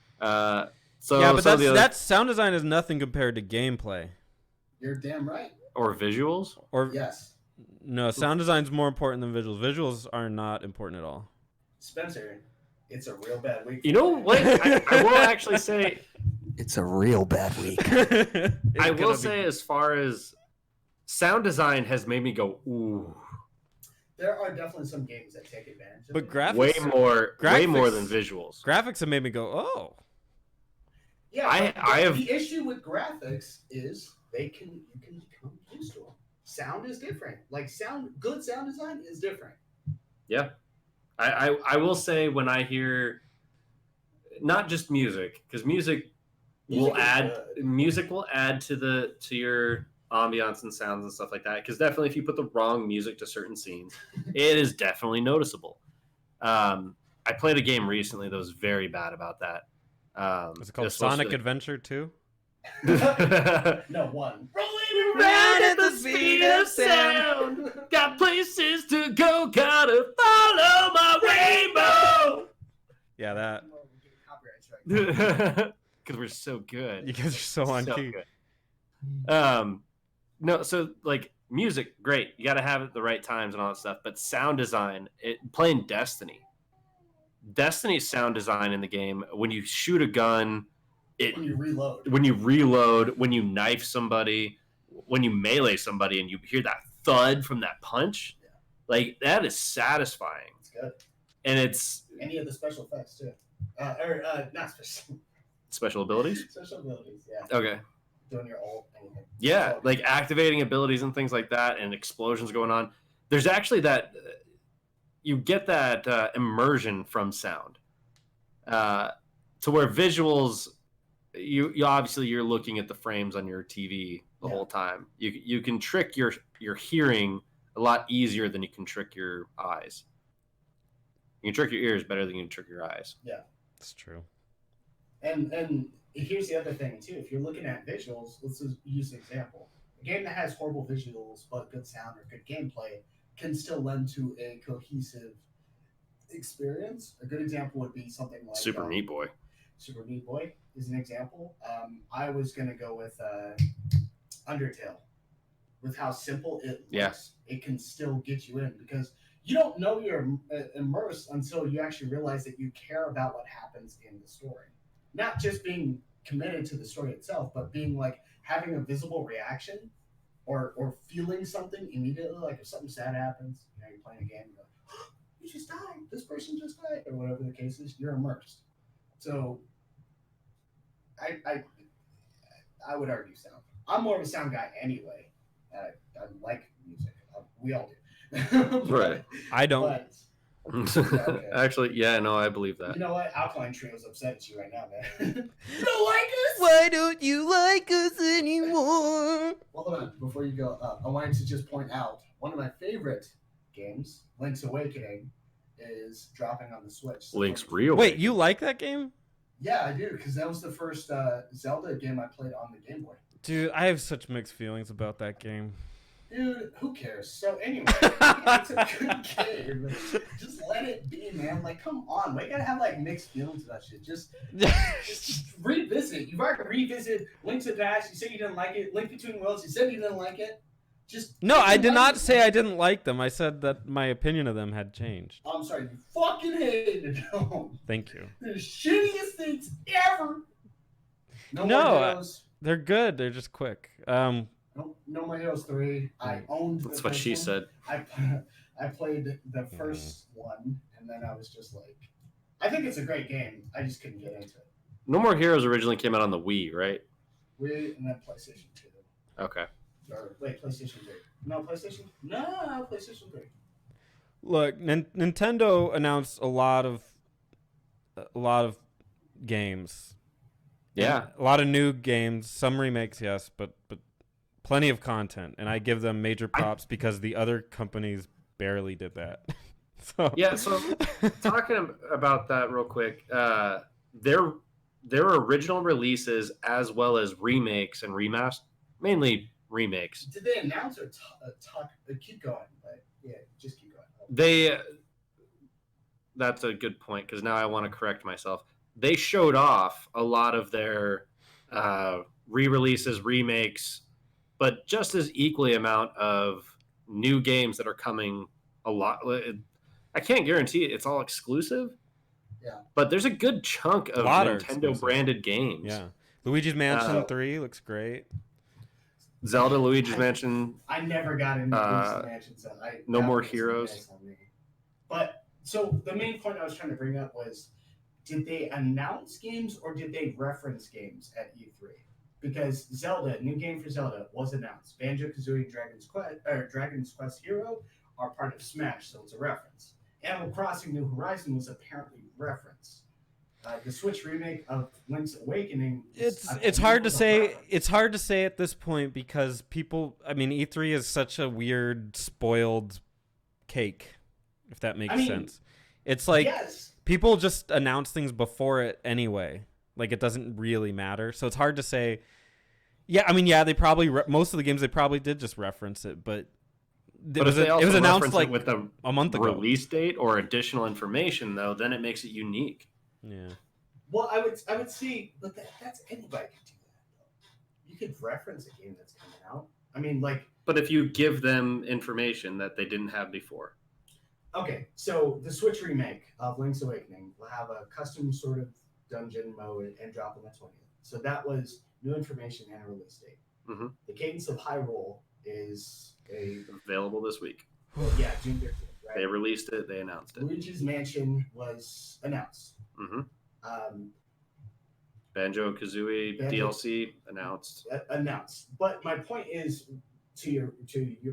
So Yeah, but some of the other- that sound design is nothing compared to gameplay. You're damn right. or visuals. Or Yes, no, sound design's more important than visuals. Visuals are not important at all. Spencer. It's a real bad week. You know what? I will actually say, It's a real bad week. I will say, as far as sound design has made me go, ooh, There are definitely some games that take advantage of But it. graphics, way more than graphics- visuals. graphics have made me go, oh. Yeah, I but have- the issue with graphics is you can become used to them. Sound is different. Like good sound design is different. Yeah, I will say when I hear not just music, because music will add to your ambiance and sounds and stuff like that. Because definitely, if you put the wrong music to certain scenes, it is definitely noticeable. I played a game recently that was very bad about that. Is it called Sonic Adventure 2? No, one. Rolling around at the speed of sound. Got places to go, gotta follow my rainbow. Yeah, that. Because we're so good. You guys are so on key. Good. No, so like music, great. You got to have it at the right times and all that stuff. But sound design, playing Destiny's sound design in the game, when you shoot a gun, when you reload, when you knife somebody, when you melee somebody, and you hear that thud from that punch, like that is satisfying. It's good. And it's any of the special effects too, not special abilities. Special abilities, yeah. Okay. Doing your ult, anything. Yeah, like activating abilities and things like that, and explosions going on. There's actually that you get that immersion from sound, to where visuals. You obviously you're looking at the frames on your TV the whole time. You can trick your hearing a lot easier than you can trick your eyes. You can trick your ears better than you can trick your eyes. Yeah, that's true. And here's the other thing too. If you're looking at visuals, let's just use an example. A game that has horrible visuals but good sound or good gameplay can still lend to a cohesive experience. A good example would be something like Super Meat Boy. Super Meat Boy is an example. I was going to go with Undertale. With how simple it looks, it can still get you in because you don't know you're immersed until you actually realize that you care about what happens in the story. Not just being committed to the story itself, but being like having a visible reaction or feeling something immediately. Like if something sad happens, you're playing a game, you're like, oh, you just died. This person just died, or whatever the case is. You're immersed. So I would argue sound. I'm more of a sound guy anyway. I like music. We all do. Right. I don't. Okay. Actually, yeah, no, I believe that. You know what? Alkaline Trio's upset at you right now, man. You don't like us? Why don't you like us anymore? Well, hold on. Before you go up, I wanted to just point out one of my favorite games, Link's Awakening, is dropping on the Switch. Link's Real. Wait, you like that game? Yeah, I do, because that was the first Zelda game I played on the Game Boy. Dude, I have such mixed feelings about that game. Dude, who cares? So anyway, it's a good game. Just let it be, man. Like, come on. We gotta have like mixed feelings about shit. Just revisit. You've already revisited Link to the Past. You said you didn't like it. Link Between Worlds. You said you didn't like it. No, I did not say I didn't like them. I said that my opinion of them had changed. I'm sorry, you fucking hated them. Thank you. The shittiest things ever. No No, More Heroes. They're good. They're just quick. No More Heroes 3. I owned the That's what she said. I played the first one, and then I was just like, I think it's a great game. I just couldn't get into it. No More Heroes originally came out on the Wii, right? Wii and then PlayStation 2. Okay. Or wait, PlayStation 3. No, PlayStation? No, PlayStation 3. Look, Nintendo announced a lot of games. Yeah. A lot of new games, some remakes, yes, but plenty of content, and I give them major props because the other companies barely did that. So talking about that real quick, their original releases as well as remakes and remasters, mainly remakes. Did they announce or talk? Keep going, but yeah, just keep going. That's a good point because now I want to correct myself. They showed off a lot of their re-releases, remakes, but just as equally amount of new games that are coming a lot. I can't guarantee it's all exclusive. Yeah. But there's a good chunk of Nintendo branded games. Yeah. Luigi's Mansion 3 looks great. Zelda, Luigi's Mansion. I never got into Luigi's Mansion, so No More Heroes. But so the main point I was trying to bring up was, did they announce games or did they reference games at E3? Because Zelda, new game for Zelda, was announced. Banjo-Kazooie, Dragon's Quest Hero are part of Smash, so it's a reference. Animal Crossing: New Horizon was apparently referenced. The Switch remake of Link's Awakening. It's hard to say. It's hard to say at this point because people. I mean, E3 is such a weird, spoiled cake. If that makes sense, it's like people just announce things before it anyway. Like it doesn't really matter, so it's hard to say. Yeah, I mean, they probably most of the games they probably did just reference it, but it was announced like with a month ago. Release date or additional information, though, then it makes it unique. Yeah. Well, I would see, but that's anybody can do that. You could reference a game that's coming out. I mean, like. But if you give them information that they didn't have before. Okay, so the Switch remake of Link's Awakening will have a custom sort of dungeon mode and drop on the 20th. So that was new information and a release date. Mm-hmm. The Cadence of Hyrule is available this week. Well, yeah, June 13th, right? They released it. They announced it. Luigi's Mansion was announced. Mm-hmm. Banjo-Kazooie DLC announced. Announced. But my point is, to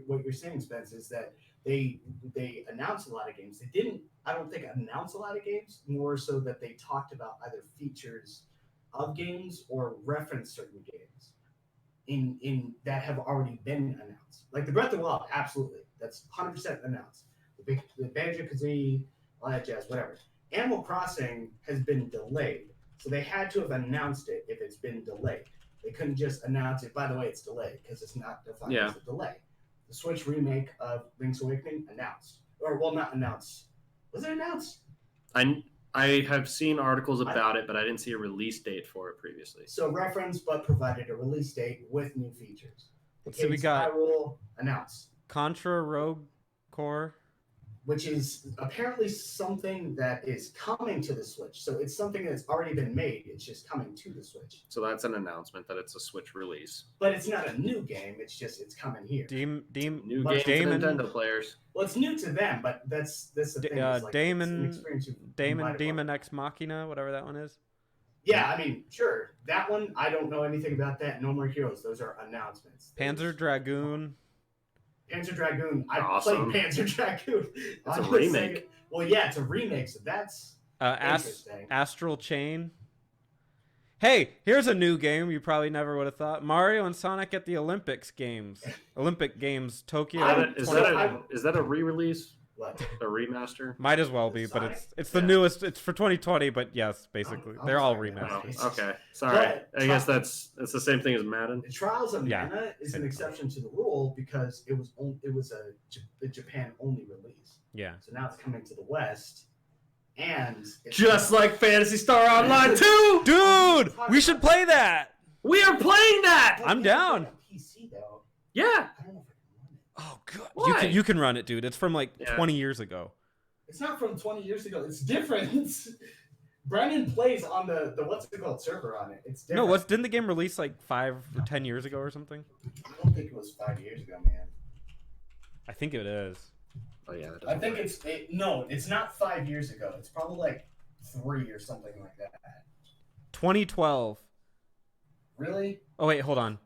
what you're saying, Spence, is that they announced a lot of games. They didn't, I don't think, announce a lot of games, more so that they talked about either features of games or reference certain games in that have already been announced. Like the Breath of the Wild, absolutely. That's 100% announced. The Banjo-Kazooie, all that jazz, whatever. Animal Crossing has been delayed. So they had to have announced it if it's been delayed. They couldn't just announce it, by the way, it's delayed, because it's not defined as a delay. The Switch remake of Link's Awakening announced. Or, well, not announced. Was it announced? I have seen articles about it, but I didn't see a release date for it previously. So referenced, but provided a release date with new features. So we got Hyrule announced. Contra Rogue Core, which is apparently something that is coming to the Switch. So it's something that's already been made. It's just coming to the Switch. So that's an announcement that it's a Switch release. But it's not a new game. It's just it's coming here. New game to Nintendo players. Well, it's new to them, but that's the thing. Like, Demon Ex Machina, whatever that one is. Yeah, I mean, sure. That one, I don't know anything about that. No More Heroes. Those are announcements. Panzer Dragoon. I played Panzer Dragoon. It's a remake. Well, yeah, it's a remake, so that's interesting. Astral Chain. Hey, here's a new game you probably never would have thought. Mario and Sonic at the Olympic Games, Tokyo. Is that a re-release? What? A remaster? Might as well be, but it's the newest. It's for 2020, but yes, basically they're all remasters. Oh, okay, sorry. I guess that's the same thing as Madden. The Trials of Mana is an exception to the rule because it was a Japan only release. Yeah. So now it's coming to the West, and just like Phantasy Star Online 2, dude. We should play that. We are playing that. I'm down. PC though. Yeah. I don't know if I can run it. Oh god. Why? You can run it, dude. It's from like 20 years ago. It's not from 20 years ago. It's different. Brennan plays on the what's it called server on it. It's different. No, didn't the game release like 5 or 10 years ago or something? I don't think it was 5 years ago, man. I think it is. Oh yeah. I think it's not 5 years ago. It's probably like 3 or something like that. 2012. Really? Oh wait, hold on.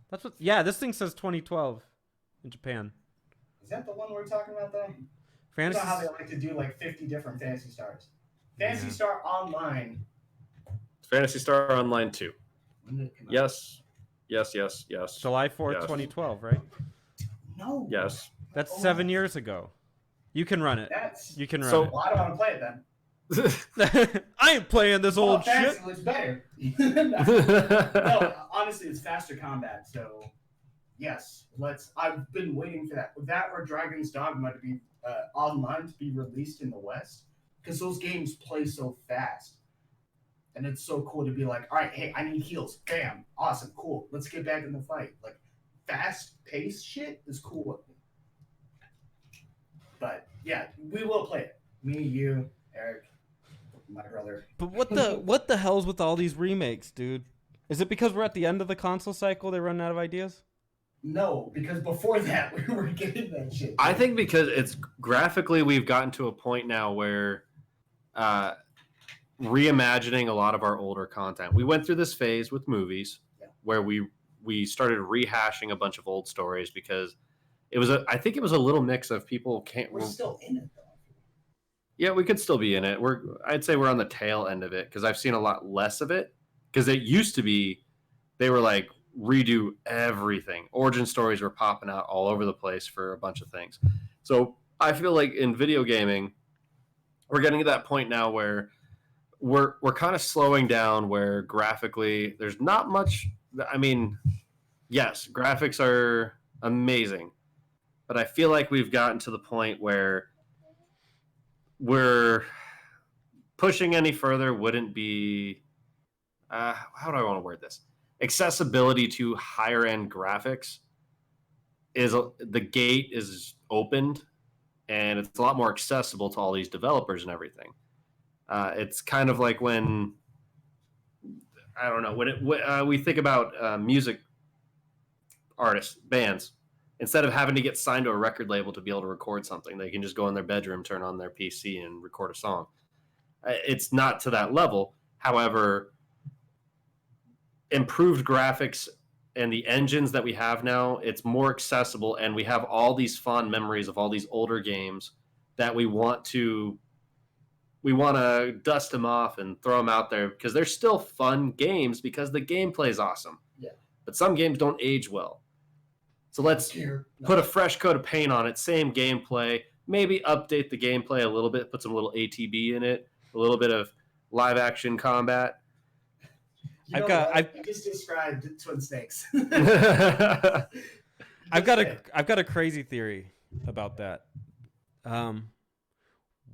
That's what. Yeah, this thing says 2012 in Japan. Is that the one we're talking about though? Fantasy. You know how they like to do like 50 different Fantasy Stars. Fantasy Star Online. Fantasy Star Online 2. When did it come out? Yes. July 4th, 2012, right? No. Yes. That's 7 years ago. You can run it. You can run it. Well, I don't want to play it then. I ain't playing this old shit. Looks better. No, honestly, it's faster combat. So, yes, I've been waiting for that. That or Dragon's Dogma to be online to be released in the West, because those games play so fast, and it's so cool to be like, all right, hey, I need heals. Bam, awesome, cool. Let's get back in the fight. Like, fast-paced shit is cool with me. But yeah, we will play it. Me, you, Eric. My brother. But what the hell's with all these remakes, dude? Is it because we're at the end of the console cycle? They're running out of ideas? No, because before that we were getting that shit. I think because it's graphically we've gotten to a point now where reimagining a lot of our older content. We went through this phase with movies where we started rehashing a bunch of old stories because I think it was a little mix of people We're still in it though. Yeah, we could still be in it. I'd say we're on the tail end of it because I've seen a lot less of it. Because it used to be, they were like redo everything. Origin stories were popping out all over the place for a bunch of things. So I feel like in video gaming, we're getting to that point now where we're kind of slowing down. Where graphically, there's not much. I mean, yes, graphics are amazing, but I feel like we've gotten to the point where we're pushing any further wouldn't be how do I want to word this? Accessibility to higher end graphics is the gate is opened, and it's a lot more accessible to all these developers and everything. It's kind of like when I don't know when we think about music artists, bands. Instead of having to get signed to a record label to be able to record something, they can just go in their bedroom, turn on their PC, and record a song. It's not to that level. However, improved graphics and the engines that we have now, it's more accessible, and we have all these fond memories of all these older games that we want to dust them off and throw them out there because they're still fun games because the gameplay is awesome. Yeah. But some games don't age well. So let's put a fresh coat of paint on it, same gameplay, maybe update the gameplay a little bit, put some little ATB in it, a little bit of live action combat. I just described Twin Snakes. I've got a crazy theory about that.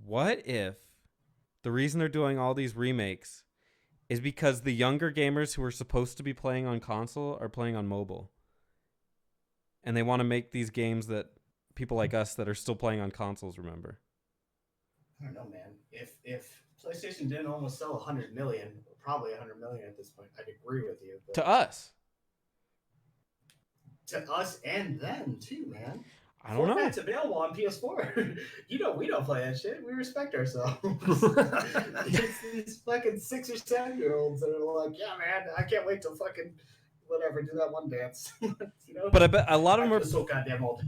What if the reason they're doing all these remakes is because the younger gamers who are supposed to be playing on console are playing on mobile, and they want to make these games that people like us that are still playing on consoles remember? I don't know, man. If PlayStation didn't almost sell 100 million, probably 100 million at this point, I'd agree with you. But To us and them too, man. I don't know. Fortnite's available on PS4. We don't play that shit. We respect ourselves. It's these fucking 6 or 7-year-olds that are like, yeah, man, I can't wait to fucking whatever do that one dance. But I bet a lot of them are so goddamn old.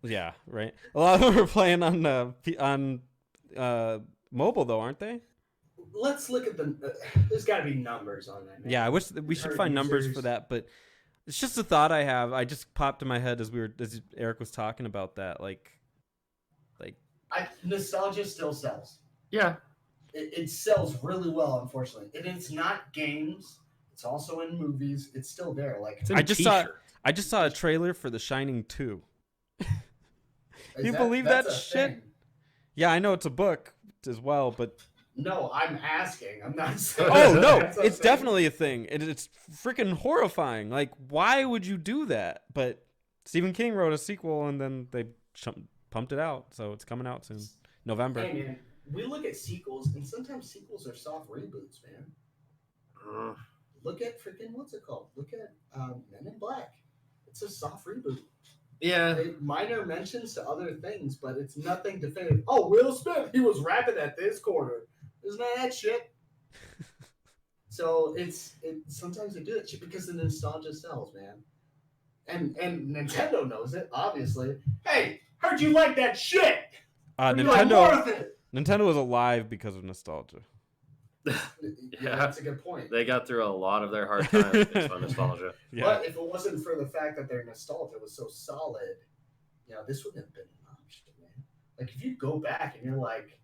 Yeah, right. A lot of them are playing on mobile though, aren't they? Let's look at there's got to be numbers on that. Man. Yeah, I wish we should find numbers for that, but it's just a thought I have. I just popped in my head as Eric was talking about that. Like, nostalgia still sells. Yeah, it sells really well. Unfortunately, it's not games. It's also in movies. It's still there. Like I just saw a trailer for The Shining 2. You believe that shit? Thing. Yeah, I know it's a book as well, but no, I'm asking. I'm not saying. Oh no, it's definitely a thing. It's freaking horrifying. Like, why would you do that? But Stephen King wrote a sequel, and then they pumped it out, so it's coming out soon, November. Hey man, we look at sequels, and sometimes sequels are soft reboots, man. Look at freaking what's it called? Look at Men in Black. It's a soft reboot. Yeah. Minor mentions to other things, but it's nothing definitive. Oh, Will Smith, he was rapping at this corner. Isn't that shit? So sometimes they do that shit because the nostalgia sells, man. And Nintendo knows it, obviously. Hey, heard you like that shit. Nintendo was alive because of nostalgia. Yeah, that's a good point. They got through a lot of their hard times based on nostalgia. Yeah. But if it wasn't for the fact that their nostalgia was so solid, this wouldn't have been an option, man. Like if you go back and you're like,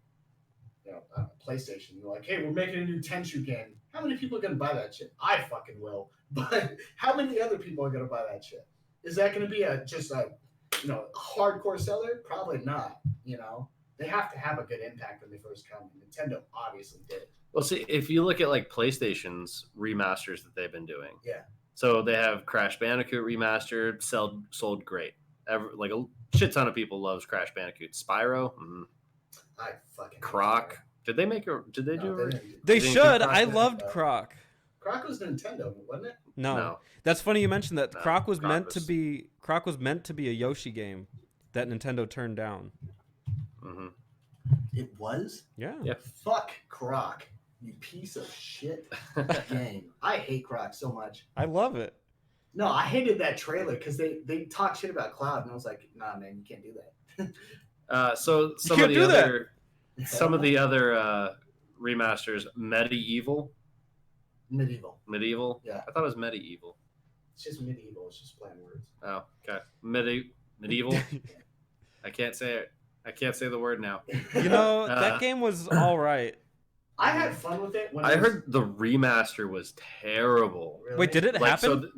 PlayStation, you're like, hey, we're making a new Tenchu game. How many people are gonna buy that shit? I fucking will. But how many other people are gonna buy that shit? Is that gonna be just a hardcore seller? Probably not. They have to have a good impact when they first come. Nintendo obviously did. Well, see, if you look at like PlayStation's remasters that they've been doing, yeah. So they have Crash Bandicoot remastered, sold great. Like a shit ton of people loves Crash Bandicoot. Spyro, I fucking Croc. Did they make a? Did they do? They should. I loved Croc. Croc was Nintendo, wasn't it? No. That's funny you mentioned that. Croc was meant to be a Yoshi game that Nintendo turned down. Mm-hmm. It was? Yeah. Fuck Croc, you piece of shit game. I hate Croc so much. I love it. No, I hated that trailer because they talk shit about Cloud, and I was like, nah, man, you can't do that. So some can't of the do that. other remasters, Medieval. Medieval. Yeah. I thought it was Medieval. It's just medieval. It's just playing words. Oh, okay. Medieval. I can't say it. I can't say the word now. You know, that game was all right. I had fun with it. When I heard the remaster was terrible. Really? Wait, did it happen?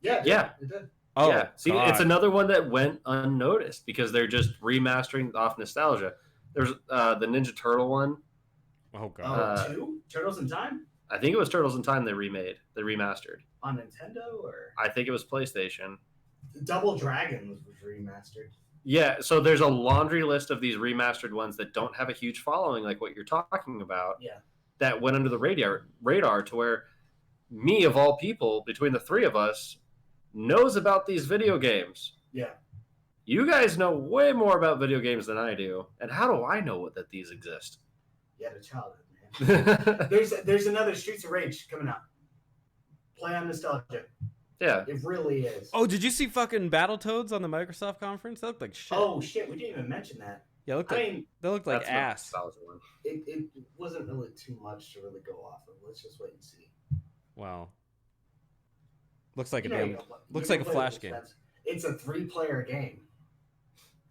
Yeah. It did. Oh, yeah. See, God. it's another one that went unnoticed because they're just remastering off nostalgia. There's the Ninja Turtle one. Oh, God. Two? Turtles in Time? I think it was Turtles in Time they remastered. On Nintendo or? I think it was PlayStation. Double Dragon was remastered. Yeah, so there's a laundry list of these remastered ones that don't have a huge following like what you're talking about. Yeah. That went under the radar to where me, of all people, between the three of us, knows about these video games. Yeah. You guys know way more about video games than I do. And how do I know that these exist? Yeah, the childhood, man. There's another Streets of Rage coming out. Play on nostalgia. Yeah. It really is. Oh, did you see fucking Battletoads on the Microsoft conference? That looked like shit. Oh, shit. We didn't even mention that. Yeah, I mean, they looked like That's ass. the nostalgia one. it wasn't really too much to really go off of. Let's just wait and see. Wow. Looks like You a know damn. you don't- Looks you like a don't play Flash with game. friends. It's a 3-player game.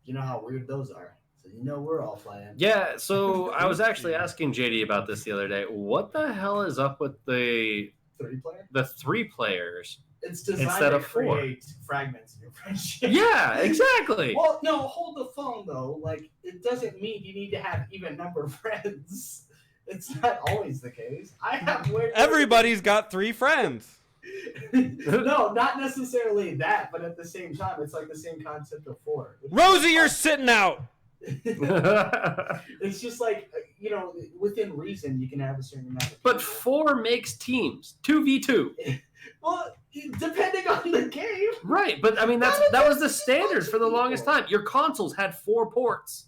You know how weird those are. So you know we're all playing. Yeah, so I was actually asking JD about this the other day. What the hell is up with the 3-player? 3 players? It's designed Instead to of 4. create fragments in your friendship. Yeah, exactly. Well, no, hold the phone though. Like, it doesn't mean you need to have even number of friends. It's not always the case. I have way more- Everybody's got 3 friends. No, not necessarily that, but at the same time, it's like the same concept of 4. Rosie, you're sitting out. It's just like, you know, within reason, you can have a certain amount of people. But 4 makes teams. 2v2. Well, depending on the game. Right, but I mean that was the standard for the longest time. Your consoles had 4 ports.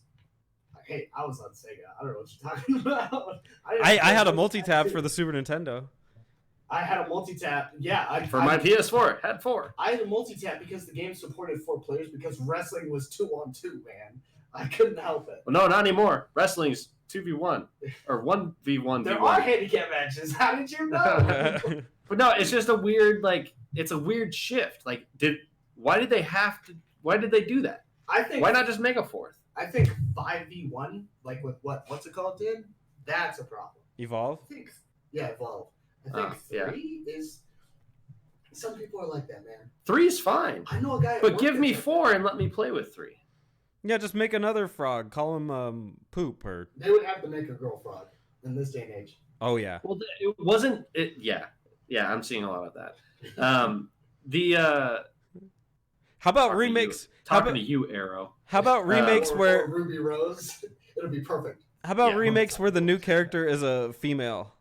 Hey, I was on Sega. I don't know what you're talking about. I had a multi-tap for the Super Nintendo. I had a multi-tap. Yeah. For my PS4, it had 4. I had a multi-tap because the game supported 4 players because wrestling was 2-on-2, man. I couldn't help it. Well, no, not anymore. Wrestling's 2v1 or 1v1. There are handicap matches. How did you know? But no, it's just a weird, like, it's a weird shift. Like, why did they do that? I think. Why not just make a 4th? I think 5v1, like with what's it called, did? That's a problem. Evolve? I think, yeah, Evolve. I think 3 is. Some people are like that, man. 3's fine. I know a guy. But give me 4 and let me play with 3. Yeah, just make another frog. Call him Poop or. They would have to make a girl frog in this day and age. Oh yeah. Well, it wasn't. Yeah, I'm seeing a lot of that. How about remakes? Talking to you, Arrow. How about remakes where or Ruby Rose? It'll be perfect. How about Yeah. remakes where the new character is a female?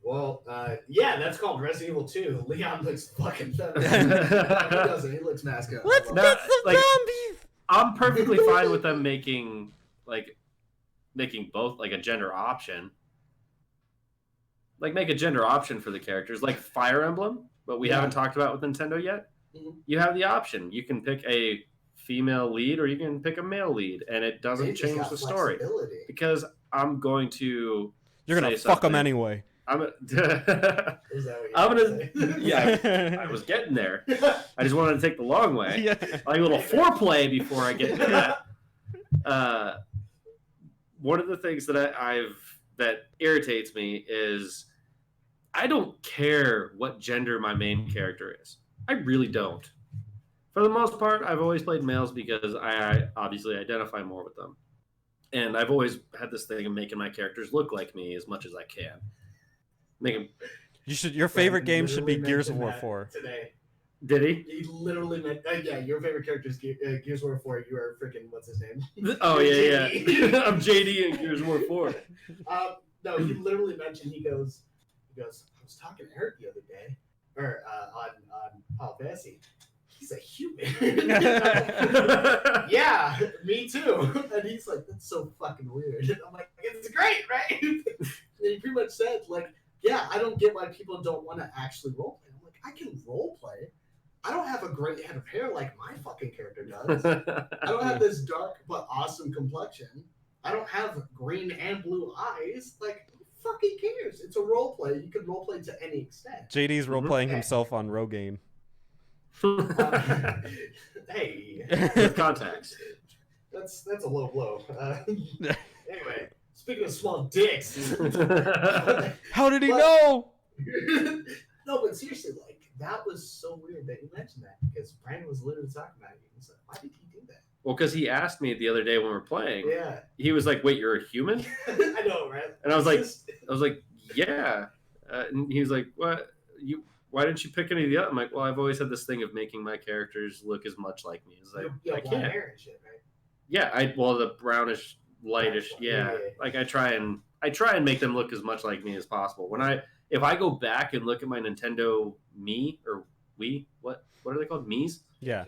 Well, yeah, that's called Resident Evil 2. Leon looks fucking feminine. He doesn't. He looks masculine. Let's No, get some like- zombies. I'm perfectly fine with them making both like a gender option. Like make a gender option for the characters, like Fire Emblem, but we Yeah. haven't talked about with Nintendo yet. Mhm. You have the option. You can pick a female lead or you can pick a male lead, and it doesn't They just change got the story. flexibility. Because I'm going to. You're gonna say fuck them something. anyway. I'm. Is that what you're I'm gonna gonna. say? Yeah, I was getting there. I just wanted to take the long way. Yeah. Like a little foreplay before I get to that. One of the things that that irritates me is I don't care what gender my main character is. I really don't. For the most part, I've always played males because I obviously identify more with them. And I've always had this thing of making my characters look like me as much as I can. Make them. Your favorite game should be Literally Gears of mentioned War that 4. Today. Did he? He literally meant, yeah, your favorite character is Gears of War 4. You are freaking, what's his name? Oh, yeah. JD. I'm JD in Gears of War 4. No, he literally mentioned, he goes, I was talking to Eric the other day, or on Paul Bessie. He's a human. Yeah, me too. And he's like, that's so fucking weird. And I'm like, it's great, right? And he pretty much said, like, yeah, I don't get why people don't want to actually roleplay. I'm like, I can role play. I don't have a great head of hair like my fucking character does. I don't have this dark but awesome complexion. I don't have green and blue eyes. Like, who fucking cares? It's a role play. You can role play to any extent. JD's role playing himself on Rogaine. Hey, With contacts. that's a low blow. Anyway, speaking of small dicks, How did he know? no, but seriously, like that was so weird that you mentioned that because Brandon was literally talking about it. He's like, "Why did he do that?" Well, because he asked me the other day when we were playing. Yeah, He was like, "Wait, you're a human?" I know, right? And I was like, "Yeah." And he was like, "What? Why didn't you pick any of the other?" I'm like, "Well, I've always had this thing of making my characters look as much like me as I blonde can." hair and shit, right? Yeah, the brownish, lightish. Yeah, like I try and make them look as much like me as possible. If I go back and look at my Nintendo Mii or Wii, what are they called? Mii's? Yeah.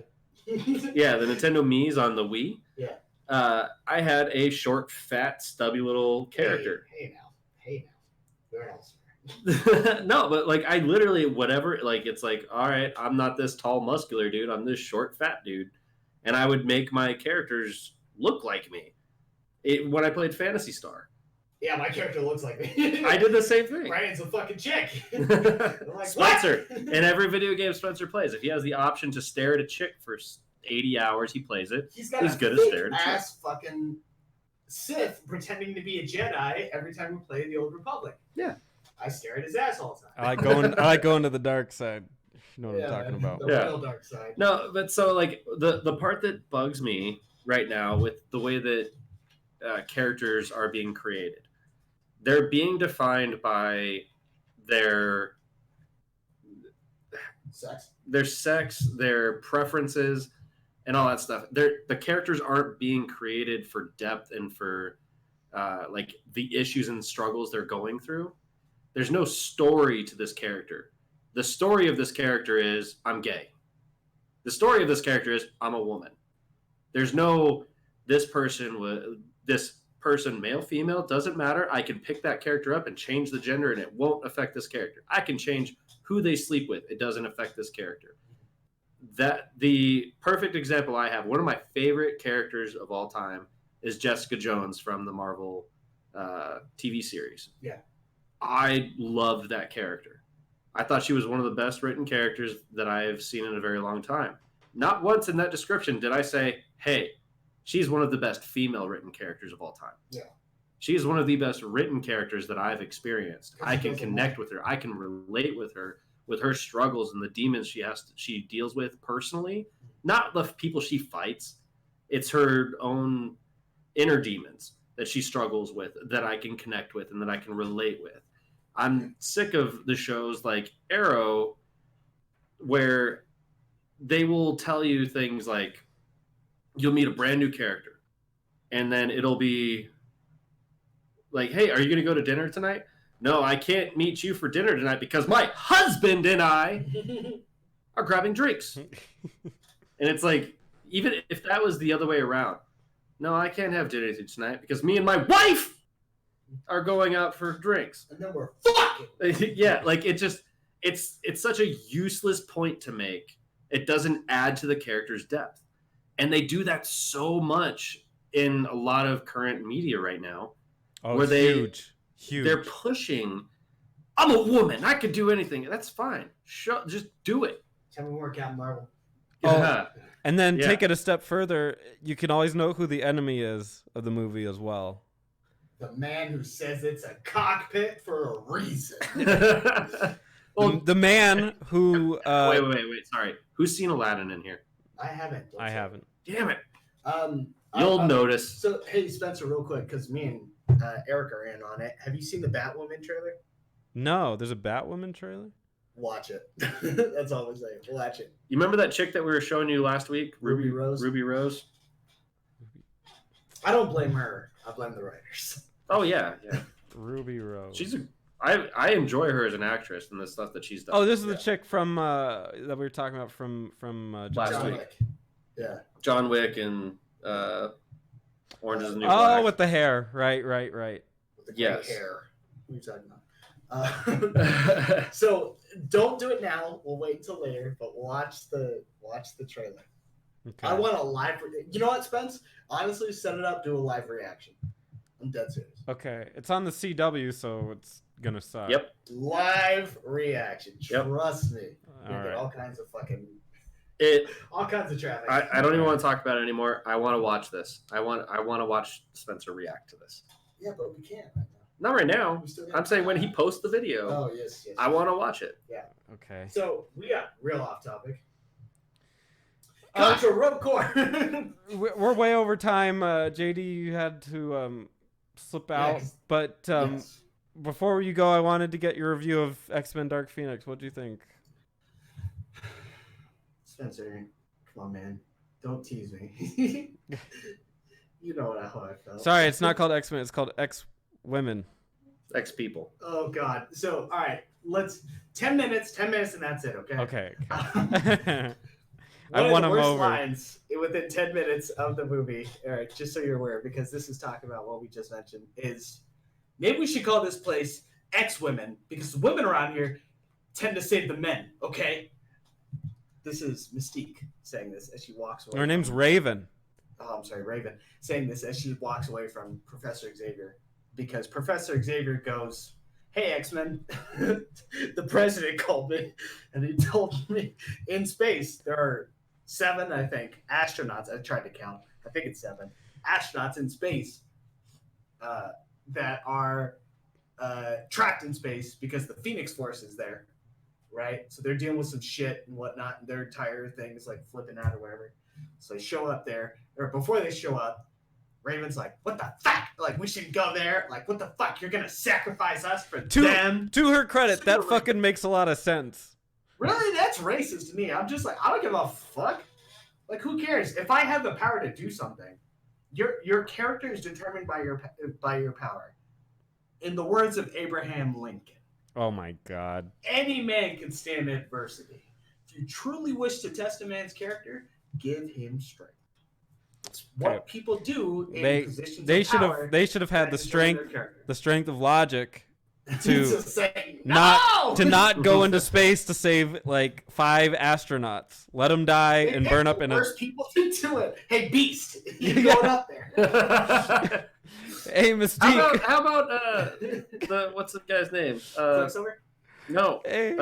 Yeah, the Nintendo Mii's on the Wii. Yeah. I had a short, fat, stubby little character. Hey now, where else? No, but like I literally whatever, like it's like, all right, I'm not this tall, muscular dude. I'm this short, fat dude, and I would make my characters look like me. When I played Phantasy Star. Yeah, my character looks like me. I did the same thing. Brandon's a fucking chick. Like, Spencer. In every video game Spencer plays, if he has the option to stare at a chick for 80 hours, he plays it. He's got He's a good at staring at ass fucking Sith pretending to be a Jedi every time we play the Old Republic. Yeah. I stare at his ass all the time. I like going to the dark side. You know what I'm talking about. The real dark side. No, but so like the part that bugs me right now with the way that characters are being created, they're being defined by their sex, their preferences, and all that stuff. The characters aren't being created for depth and for like the issues and struggles they're going through. There's no story to this character. The story of this character is I'm gay. The story of this character is I'm a woman. There's no this person, male, female, doesn't matter. I can pick that character up and change the gender and it won't affect this character. I can change who they sleep with. It doesn't affect this character. That the perfect example I have, one of my favorite characters of all time is Jessica Jones from the Marvel TV series. Yeah. I loved that character. I thought she was one of the best written characters that I have seen in a very long time. Not once in that description did I say, hey, she's one of the best female written characters of all time. Yeah. She is one of the best written characters that I've experienced. I can connect with her. I can relate with her struggles and the demons she deals with personally. Not the people she fights. It's her own inner demons that she struggles with that I can connect with and that I can relate with. I'm sick of the shows like Arrow where they will tell you things like you'll meet a brand new character and then it'll be like, hey, are you going to go to dinner tonight? No, I can't meet you for dinner tonight because my husband and I are grabbing drinks. And it's like, even if that was the other way around, no, I can't have dinner with you tonight because me and my wife are going out for drinks. And then we're fucking. Yeah, like it's such a useless point to make. It doesn't add to the character's depth. And they do that so much in a lot of current media right now. Oh, where huge. They're pushing, I'm a woman, I could do anything. That's fine. Just do it. Tell me more, Captain Marvel. Oh, and then take it a step further. You can always know who the enemy is of the movie as well. The man who says it's a cockpit for a reason. Well, the man who... Wait. Sorry. Who's seen Aladdin in here? I haven't. I haven't. Damn it. You'll notice. So, hey, Spencer, real quick, because me and Eric are in on it. Have you seen the Batwoman trailer? No, there's a Batwoman trailer? Watch it. That's all I'm saying. Watch it. You remember that chick that we were showing you last week? Ruby Rose? Ruby Rose? I don't blame her. I blame the writers. Oh, yeah. Ruby Rose. I enjoy her as an actress and the stuff that she's done. Oh, this is the chick from that we were talking about from last week. Wick. Yeah. John Wick and Orange is the New Black. Black. Oh, with the hair. Right. With the yes. hair. What are you talking about? So don't do it now. We'll wait until later, but watch the trailer. Okay. I want a live. You know what, Spence? Honestly, set it up. Do a live reaction. I'm dead serious. Okay, it's on the CW, so it's gonna suck. Yep. Live reaction. Yep. Trust me. All You get right. all kinds of fucking. It. All kinds of traffic. I don't even want to talk about it anymore. I want to watch this. I want to watch Spencer react to this. Yeah, but we can't right now. Not right now. We still got I'm saying when he posts the video. Oh yes. I want to watch it. Okay. So we got real off topic. Uh, Contra Rope Core. We're way over time. JD, you had to slip out, 'cause- but Yes. before you go, I wanted to get your review of X-Men Dark Phoenix. What do you think? Spencer, come on, man. Don't tease me. You know how I felt. Sorry, it's not called X-Men. It's called X-Women. X people. Oh God. So all right, let's 10 minutes, and that's it. Okay. Okay. One I of won the him worst over. lines within 10 minutes of the movie, all right, just so you're aware, because this is talking about what we just mentioned, is maybe we should call this place X-Women, because the women around here tend to save the men, okay? This is Mystique saying this as she walks away. Her name's Raven. Oh, I'm sorry, Raven, saying this as she walks away from Professor Xavier, because Professor Xavier goes, hey, X-Men, the president called me, and he told me in space there are 7, I think, astronauts. I tried to count. I think it's 7 astronauts in space that are trapped in space because the Phoenix Force is there, right? So they're dealing with some shit and whatnot, and their entire thing is like flipping out or whatever. So they show up there, or before they show up, Raven's like, what the fuck? Like, we should go there. Like, what the fuck? You're going to sacrifice us for them? To her credit, Super that racist. fucking makes a lot of sense. Really? That's racist to me. I'm just like, I don't give a fuck. Like, who cares? If I have the power to do something, your character is determined by your power. In the words of Abraham Lincoln, Oh my God. any man can stand adversity. If you truly wish to test a man's character, give him strength. It's what Okay. people do in They positions they of should power. have had the that determine strength their character. of logic to say, not no! to not go into space to save like 5 astronauts. Let them die They and pick burn up the in a. worst people to do it. Hey, Beast, you Yeah. going up there? Hey, Mystique. how about the what's the guy's name? Quicksilver? No. Hey,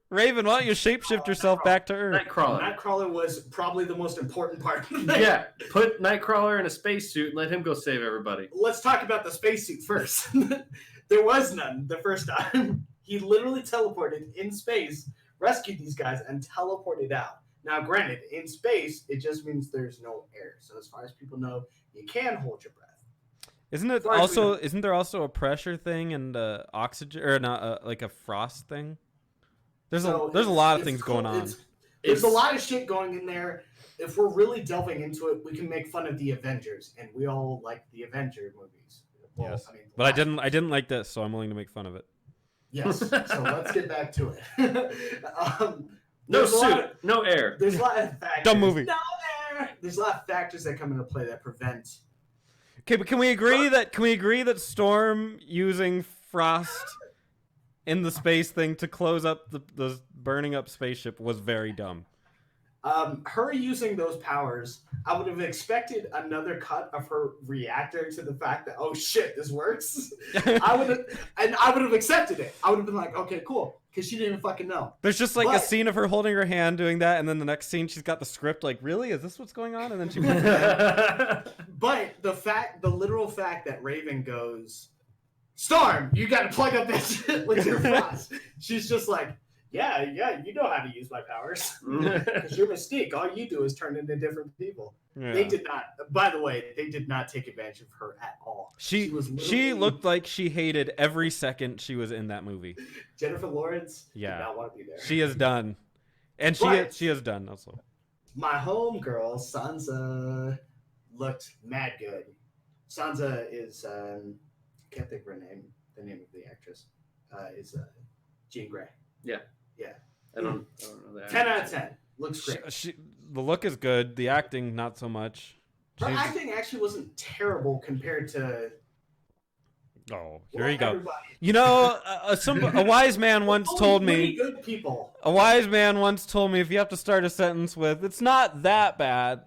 Raven, why don't you shapeshift yourself back to Earth? Nightcrawler. Nightcrawler was probably the most important part. Yeah, put Nightcrawler in a spacesuit and let him go save everybody. Let's talk about the spacesuit first. There was none the first time. He literally teleported in space, rescued these guys, and teleported out. Now, granted, in space, it just means there's no air. So as far as people know, you can hold your breath. Isn't it Sorry, also? Freedom. Isn't there also a pressure thing and oxygen or not like a frost thing? There's So a lot of it's things cool. going on. There's a lot of shit going in there. If we're really delving into it, we can make fun of the Avengers, and we all like the Avenger movies. Well, Yes. I mean, But I didn't like this, so I'm willing to make fun of it. Yes. So let's get back to it. No there's a lot suit, of- no air. There's a lot of factors. Dumb movie. No air. There's a lot of factors that come into play that prevent. Okay, but can we agree that Storm using frost in the space thing to close up the burning up spaceship was very dumb? Her using those powers, I would have expected another cut of her reacting to the fact that, oh shit, this works. I would have accepted it. I would have been like, okay, cool, because she didn't fucking know. There's just like a But- scene of her holding her hand doing that, and then the next scene she's got the script like, really? Is this what's going on? And then she But the literal fact that Raven goes, Storm, you got to plug up that shit with your frost. She's just like, yeah, you know how to use my powers. Because you're Mystique. All you do is turn into different people. Yeah. They did not. By the way, they did not take advantage of her at all. She was literally- looked like she hated every second she was in that movie. Jennifer Lawrence Yeah. did not want to be there. She is done, and But- she is done also. My homegirl Sansa looked mad good. Sansa is can't think of her name. The name of the actress is Jean Grey. I don't know that. 10 out of 10. Looks great. The look is good. The acting not so much. Her She's- acting actually wasn't terrible compared to Oh, here you go. Everybody. You know, a wise man once told me. Good people. A wise man once told me if you have to start a sentence with "It's not that bad."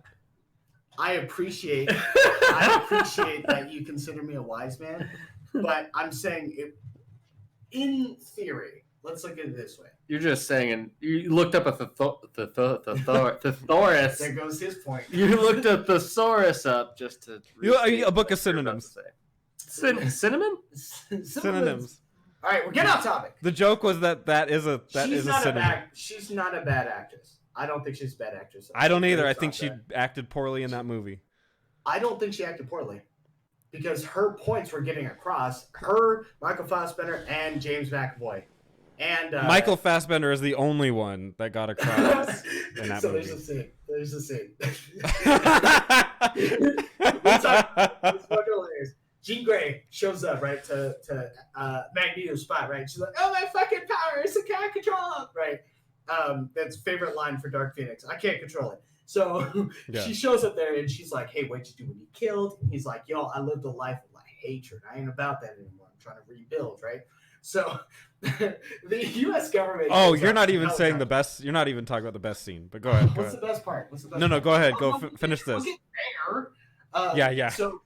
I appreciate that you consider me a wise man, but I'm saying in theory. Let's look at it this way. You're just saying, and you looked up a thesaurus. There goes his point. You looked a thesaurus up just to. A book of synonyms. Cinnamon? Synonyms. All right, we're getting off topic. The joke was that is a synonym. She's not a bad actress. I don't think she's a bad actress. I don't either. I think she acted poorly in that movie. I don't think she acted poorly because her points were getting across. Her, Michael Fassbender, and James McAvoy. And Michael Fassbender is the only one that got across in that movie. There's a scene. It's fucking hilarious. Jean Grey shows up, right, to Magneto's spot, right? She's like, "Oh, my fucking powers! I can't control them!" Right? That's favorite line for Dark Phoenix. I can't control it. So she shows up there and she's like, "Hey, what'd you do when you killed?" And he's like, "Yo, I lived a life of like hatred. I ain't about that anymore. I'm trying to rebuild." Right? So the U.S. government. Oh, you're not even saying the best. You're not even talking about the best scene. But go ahead. What's the best part? No, go ahead. Go finish this. Yeah. So,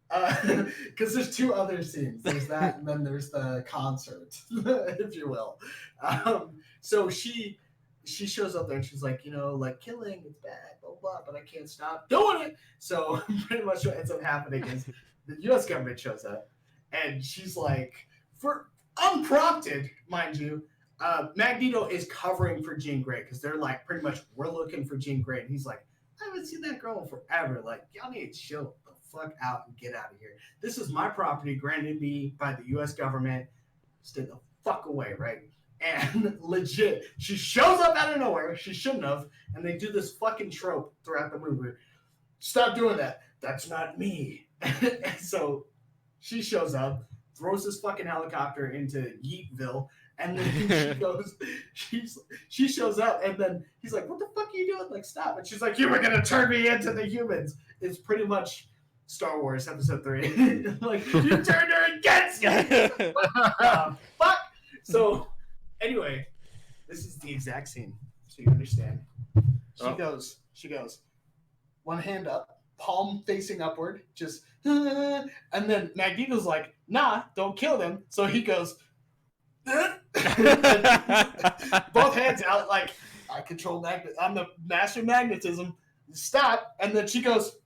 because there's two other scenes. There's that, and then there's the concert, if you will. So she shows up there and she's like, like killing is bad, blah blah, but I can't stop doing it. So pretty much what ends up happening is the U.S. government shows up, and she's like, for unprompted, mind you, Magneto is covering for Jean Grey because they're like, pretty much, we're looking for Jean Grey, and he's like, I haven't seen that girl in forever. Like, y'all need to chill the fuck out and get out of here. This is my property granted me by the U.S. government. Stay the fuck away, right? And legit, she shows up out of nowhere. She shouldn't have. And they do this fucking trope throughout the movie. Stop doing that. That's not me. And so she shows up, throws this fucking helicopter into Yeetville, and then she goes, she shows up, and then he's like, "What the fuck are you doing? Like, stop!" And she's like, "You were gonna turn me into the humans." It's pretty much Star Wars Episode 3. Like, you turned her against me. Fuck. So, anyway, this is the exact scene, so you understand. She goes, one hand up, palm facing upward, just, and then Magneto's like, "Nah, don't kill them." So he goes, both hands out, like, I control I'm the master of magnetism. Stop. And then she goes,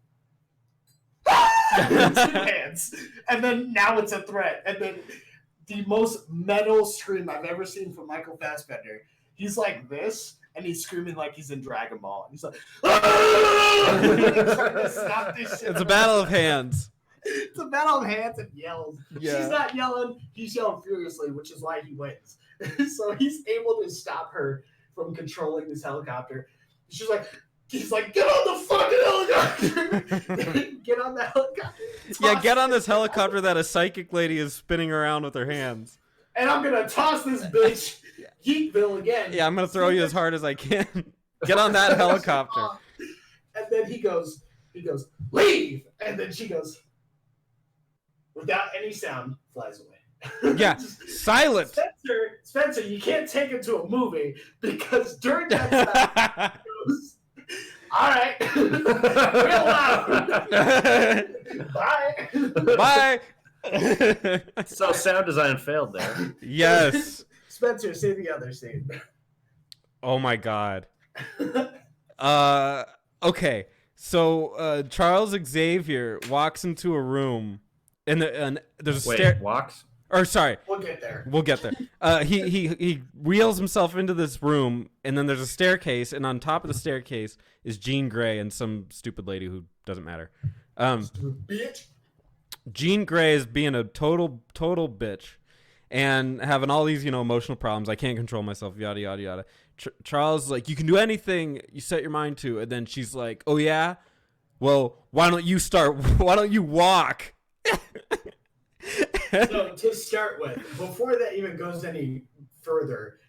two hands. And then now it's a threat. And then the most metal scream I've ever seen from Michael Fassbender. He's like this, and he's screaming like he's in Dragon Ball. And he's like, trying to stop this shit. It's a battle of hands. It's a battle of hands and yells. Yeah. She's not yelling. He's yelling furiously, which is why he wins. So he's able to stop her from controlling this helicopter. He's like, "Get on the fucking helicopter!" Get on the helicopter. Yeah, get on this helicopter that a psychic lady is spinning around with her hands. And I'm going to toss this bitch Yeetville again. Yeah, I'm going to throw you as hard as I can. Get on that helicopter. And then he goes, "Leave!" And then she goes, without any sound, flies away. Yeah, silent. Spencer, you can't take him to a movie because during that time, he goes, "All right, real loud. Bye." Bye. So sound design failed there. Yes. Spencer, say the other scene. Oh my god. Okay. So Charles Xavier walks into a room, and there's a stair. Walks? Or sorry, We'll get there. He wheels himself into this room, and then there's a staircase, and on top of the staircase is Jean Grey and some stupid lady who doesn't matter. Bitch. Jean Grey is being a total bitch, and having all these emotional problems. I can't control myself. Yada yada yada. Charles is like, "You can do anything you set your mind to," and then she's like, "Oh yeah, well why don't you start? Why don't you walk?" So to start with, before that even goes any further,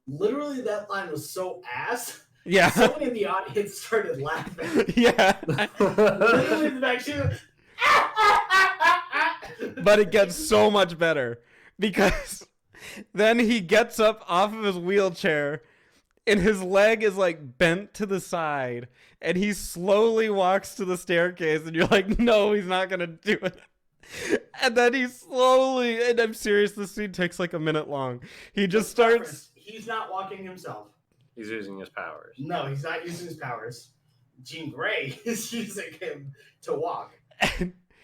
literally that line was so ass. Yeah. Someone in the audience started laughing. Yeah. Literally the back, she was, But it gets so much better because then he gets up off of his wheelchair and his leg is like bent to the side and he slowly walks to the staircase and you're like, no, he's not going to do it. And then he slowly, and I'm serious, this scene takes like a minute long. He just starts. He's not walking himself. He's using his powers. No, he's not using his powers. Jean Grey is using him to walk.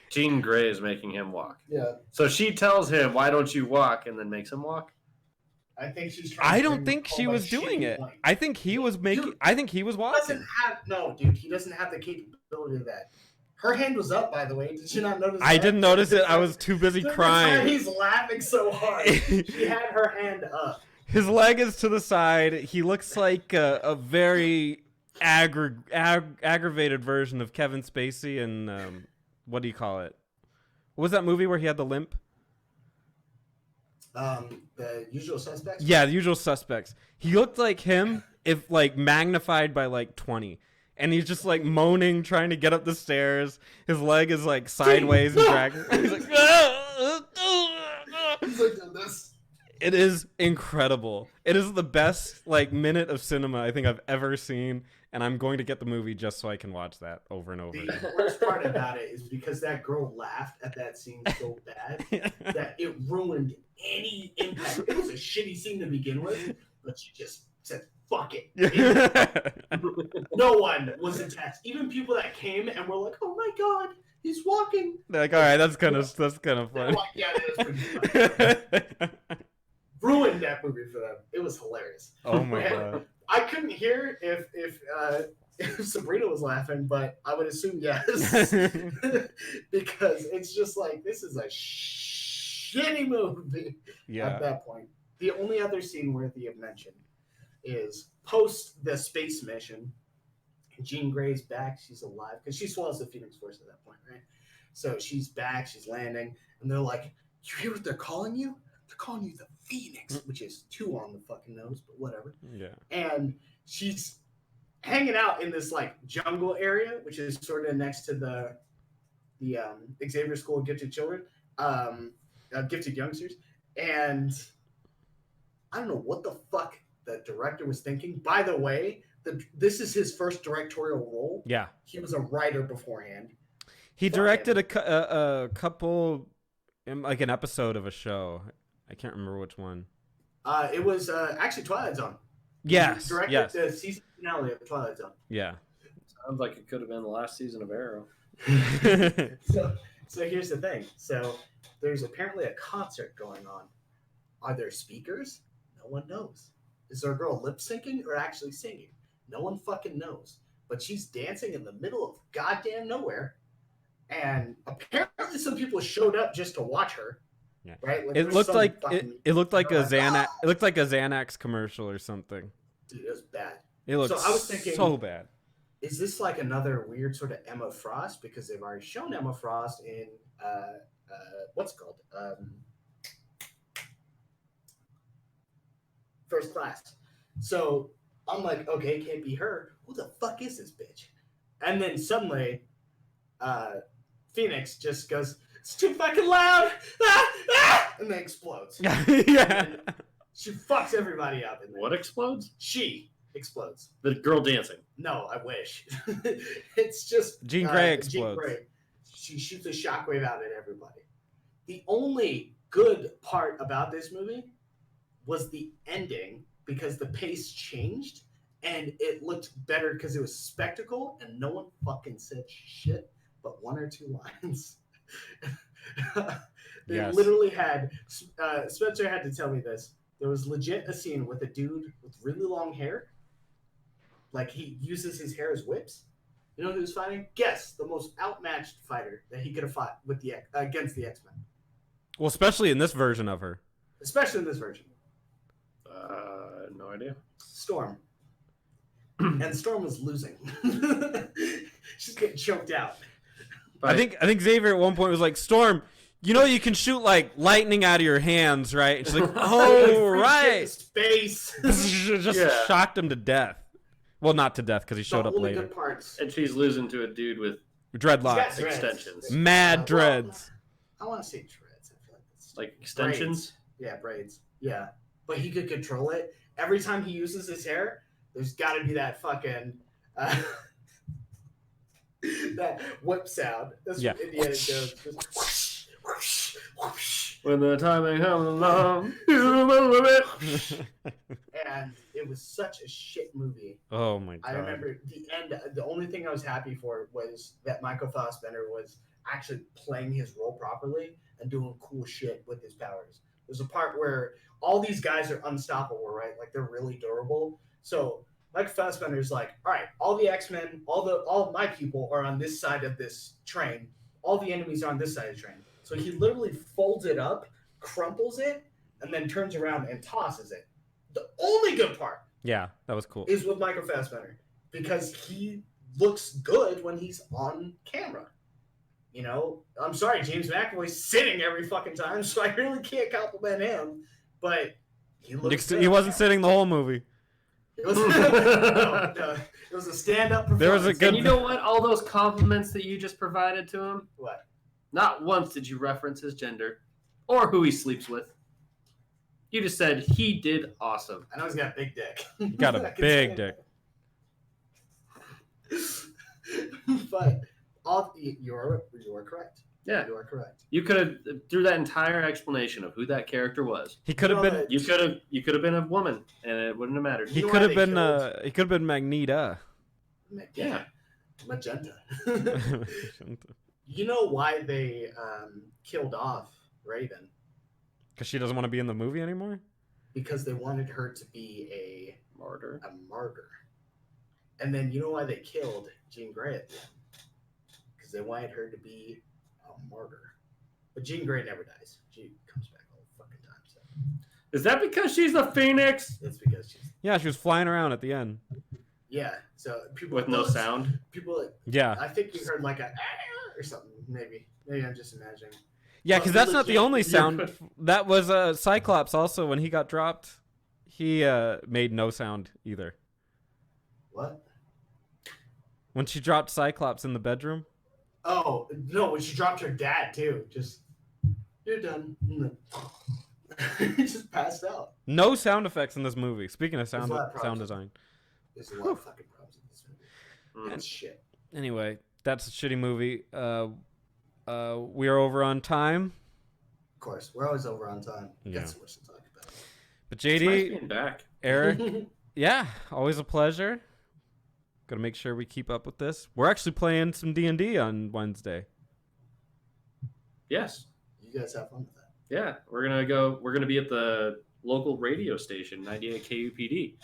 Jean Grey is making him walk. Yeah. So she tells him, "Why don't you walk?" and then makes him walk. I think she's trying. I don't think she was doing it. Point. I think he was making. Dude, I think he was walking. No, dude, he doesn't have the capability of that. Her hand was up, by the way. Did you not notice? I didn't notice it. I was too busy crying. He's laughing so hard. She had her hand up. His leg is to the side. He looks like a very aggravated version of Kevin Spacey in what do you call it? What was that movie where he had the limp? The Usual Suspects? Yeah, The Usual Suspects. He looked like him if like magnified by like 20. And he's just like moaning, trying to get up the stairs. His leg is like sideways and dragging. He's like, he's like this. It is incredible. It is the best like minute of cinema I think I've ever seen. And I'm going to get the movie just so I can watch that over and over. The worst part about it is because that girl laughed at that scene so bad that it ruined any impact. It was a shitty scene to begin with, but she just said, fuck it. No one was attached. Even people that came and were like, oh my God, he's walking. They're like, all right, that's kind of fun. Like, yeah, it is pretty fun. Ruined that movie for them. It was hilarious. Oh my God. I couldn't hear if Sabrina was laughing, but I would assume yes. Because it's just like, this is a shitty movie at that point. The only other scene worthy of mention is post the space mission. Jean Grey's back. She's alive because she swallows the Phoenix Force at that point, right? So she's back. She's landing. And they're like, you hear what they're calling you? They're calling you the Phoenix, which is 2 on the fucking nose, but whatever. Yeah. And she's hanging out in this like jungle area, which is sort of next to the Xavier School of Gifted Children, Gifted Youngsters. And I don't know what the fuck the director was thinking. By the way, this is his first directorial role. Yeah. He was a writer beforehand. He directed a couple, like an episode of a show. I can't remember which one. It was actually Twilight Zone. Yes. He directed the season finale of Twilight Zone. Yeah. Sounds like it could have been the last season of Arrow. So here's the thing. So there's apparently a concert going on. Are there speakers? No one knows. Is there a girl lip syncing or actually singing? No one fucking knows. But she's dancing in the middle of goddamn nowhere. And apparently some people showed up just to watch her. Yeah. Right? Like, it looked like it looked like a Xanax. It looked like a Xanax commercial or something. Dude, it was bad. It looked I was thinking, so bad. Is this like another weird sort of Emma Frost? Because they've already shown Emma Frost in what's it called? First Class. So I'm like, okay, it can't be her. Who the fuck is this bitch? And then suddenly, Phoenix just goes, it's too fucking loud! Ah! Ah! And then explodes. Yeah. And she fucks everybody up. In there. What explodes? She explodes. The girl dancing. No, I wish. It's just Jean Grey explodes. Jean Grey. She shoots a shockwave out at everybody. The only good part about this movie was the ending because the pace changed and it looked better because it was spectacle and no one fucking said shit but 1 or 2 lines. They literally had Spencer had to tell me this. There was legit a scene with a dude with really long hair. Like he uses his hair as whips. You know who he was fighting? Guess the most outmatched fighter that he could have fought with against the X-Men. Well, especially in this version of her. Especially in this version. No idea. Storm. And Storm was losing. She's getting choked out. I think Xavier at one point was like, Storm, you know you can shoot like lightning out of your hands, right? And she's like, oh, right. Space. Just shocked him to death. Well, not to death because he showed up later. Good parts. And she's losing to a dude with Dreadlocks. extensions. Mad dreads. I want to say dreads. I feel like that's Like extensions. braids. Yeah, braids. Yeah, but he could control it. Every time he uses his hair, there's got to be that fucking that whip sound. That's Yeah. what Indiana Jones. Just whoosh, whoosh, whoosh. When the timing comes along, you will love it. And it was such a shit movie. Oh my god. I remember the end. The only thing I was happy for was that Michael Fassbender was actually playing his role properly and doing cool shit with his powers. There's a part where all these guys are unstoppable, right? Like they're really durable. So Michael Fassbender's like, all right, all the X-Men, all of my people are on this side of this train. All the enemies are on this side of the train. So he literally folds it up, crumples it, and then turns around and tosses it. The only good part Yeah, that was cool. is with Michael Fassbender because he looks good when he's on camera. You know, I'm sorry, James McAvoy's sitting every fucking time, so I really can't compliment him. But he looks. Good. He wasn't sitting the whole movie. It was, no, it was a stand-up performance. There was a good- And you know what? All those compliments that you just provided to him, What? not once did you reference his gender or who he sleeps with. You just said he did awesome. I know he's got a big dick. He got a big dick. But you are correct. Yeah, You are correct. you could have through that entire explanation of who that character was. He could have You know been. that- You could have been a woman, and it wouldn't have mattered. He know could why have they been. killed- He could have been Magneta. Yeah. Magenta. You know why they killed off Raven? Because she doesn't want to be in the movie anymore. Because they wanted her to be a Martyr. martyr. And then you know why they killed Jean Grey at the end? Because they wanted her to be a martyr. But Jean Grey never dies. She comes back all the fucking time. So Is that because she's a phoenix it's because she's Yeah, she was flying around at the end. yeah. So people with no sound? People, Yeah, I think you heard like a or something. Maybe I'm just imagining. yeah, because But that's not the legit, only you're sound. good. That was Cyclops also when he got dropped. He made no sound either. What? When she dropped Cyclops in the bedroom. Oh no! When she dropped her dad too, just you're done. He just passed out. No sound effects in this movie. Speaking of There's a lot of sound problems. design. There's a lot of fucking problems in this movie. Mm. That's shit. Anyway, that's a shitty movie. We are over on time. Of course, we're always over on time. Yeah. Got so much to talk But It's nice JD, being back. Eric, about. yeah, always a pleasure. Gotta make sure we keep up with this. We're actually playing some D&D on Wednesday. Yes. You guys have fun with that. Yeah. We're gonna be at the local radio station, 98 KUPD.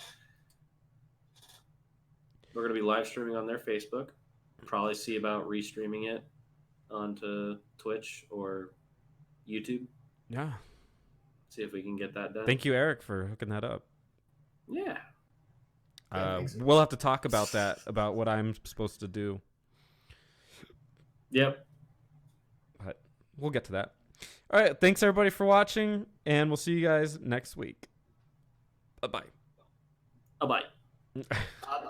We're gonna be live streaming on their Facebook. Probably see about restreaming it onto Twitch or YouTube. Yeah. See if we can get that done. Thank you, Eric, for hooking that up. Yeah. Yeah, thanks. We'll have to talk about that, about what I'm supposed to do. Yep. But we'll get to that. All right. Thanks, everybody, for watching, and we'll see you guys next week. Bye-bye. Bye bye. Bye.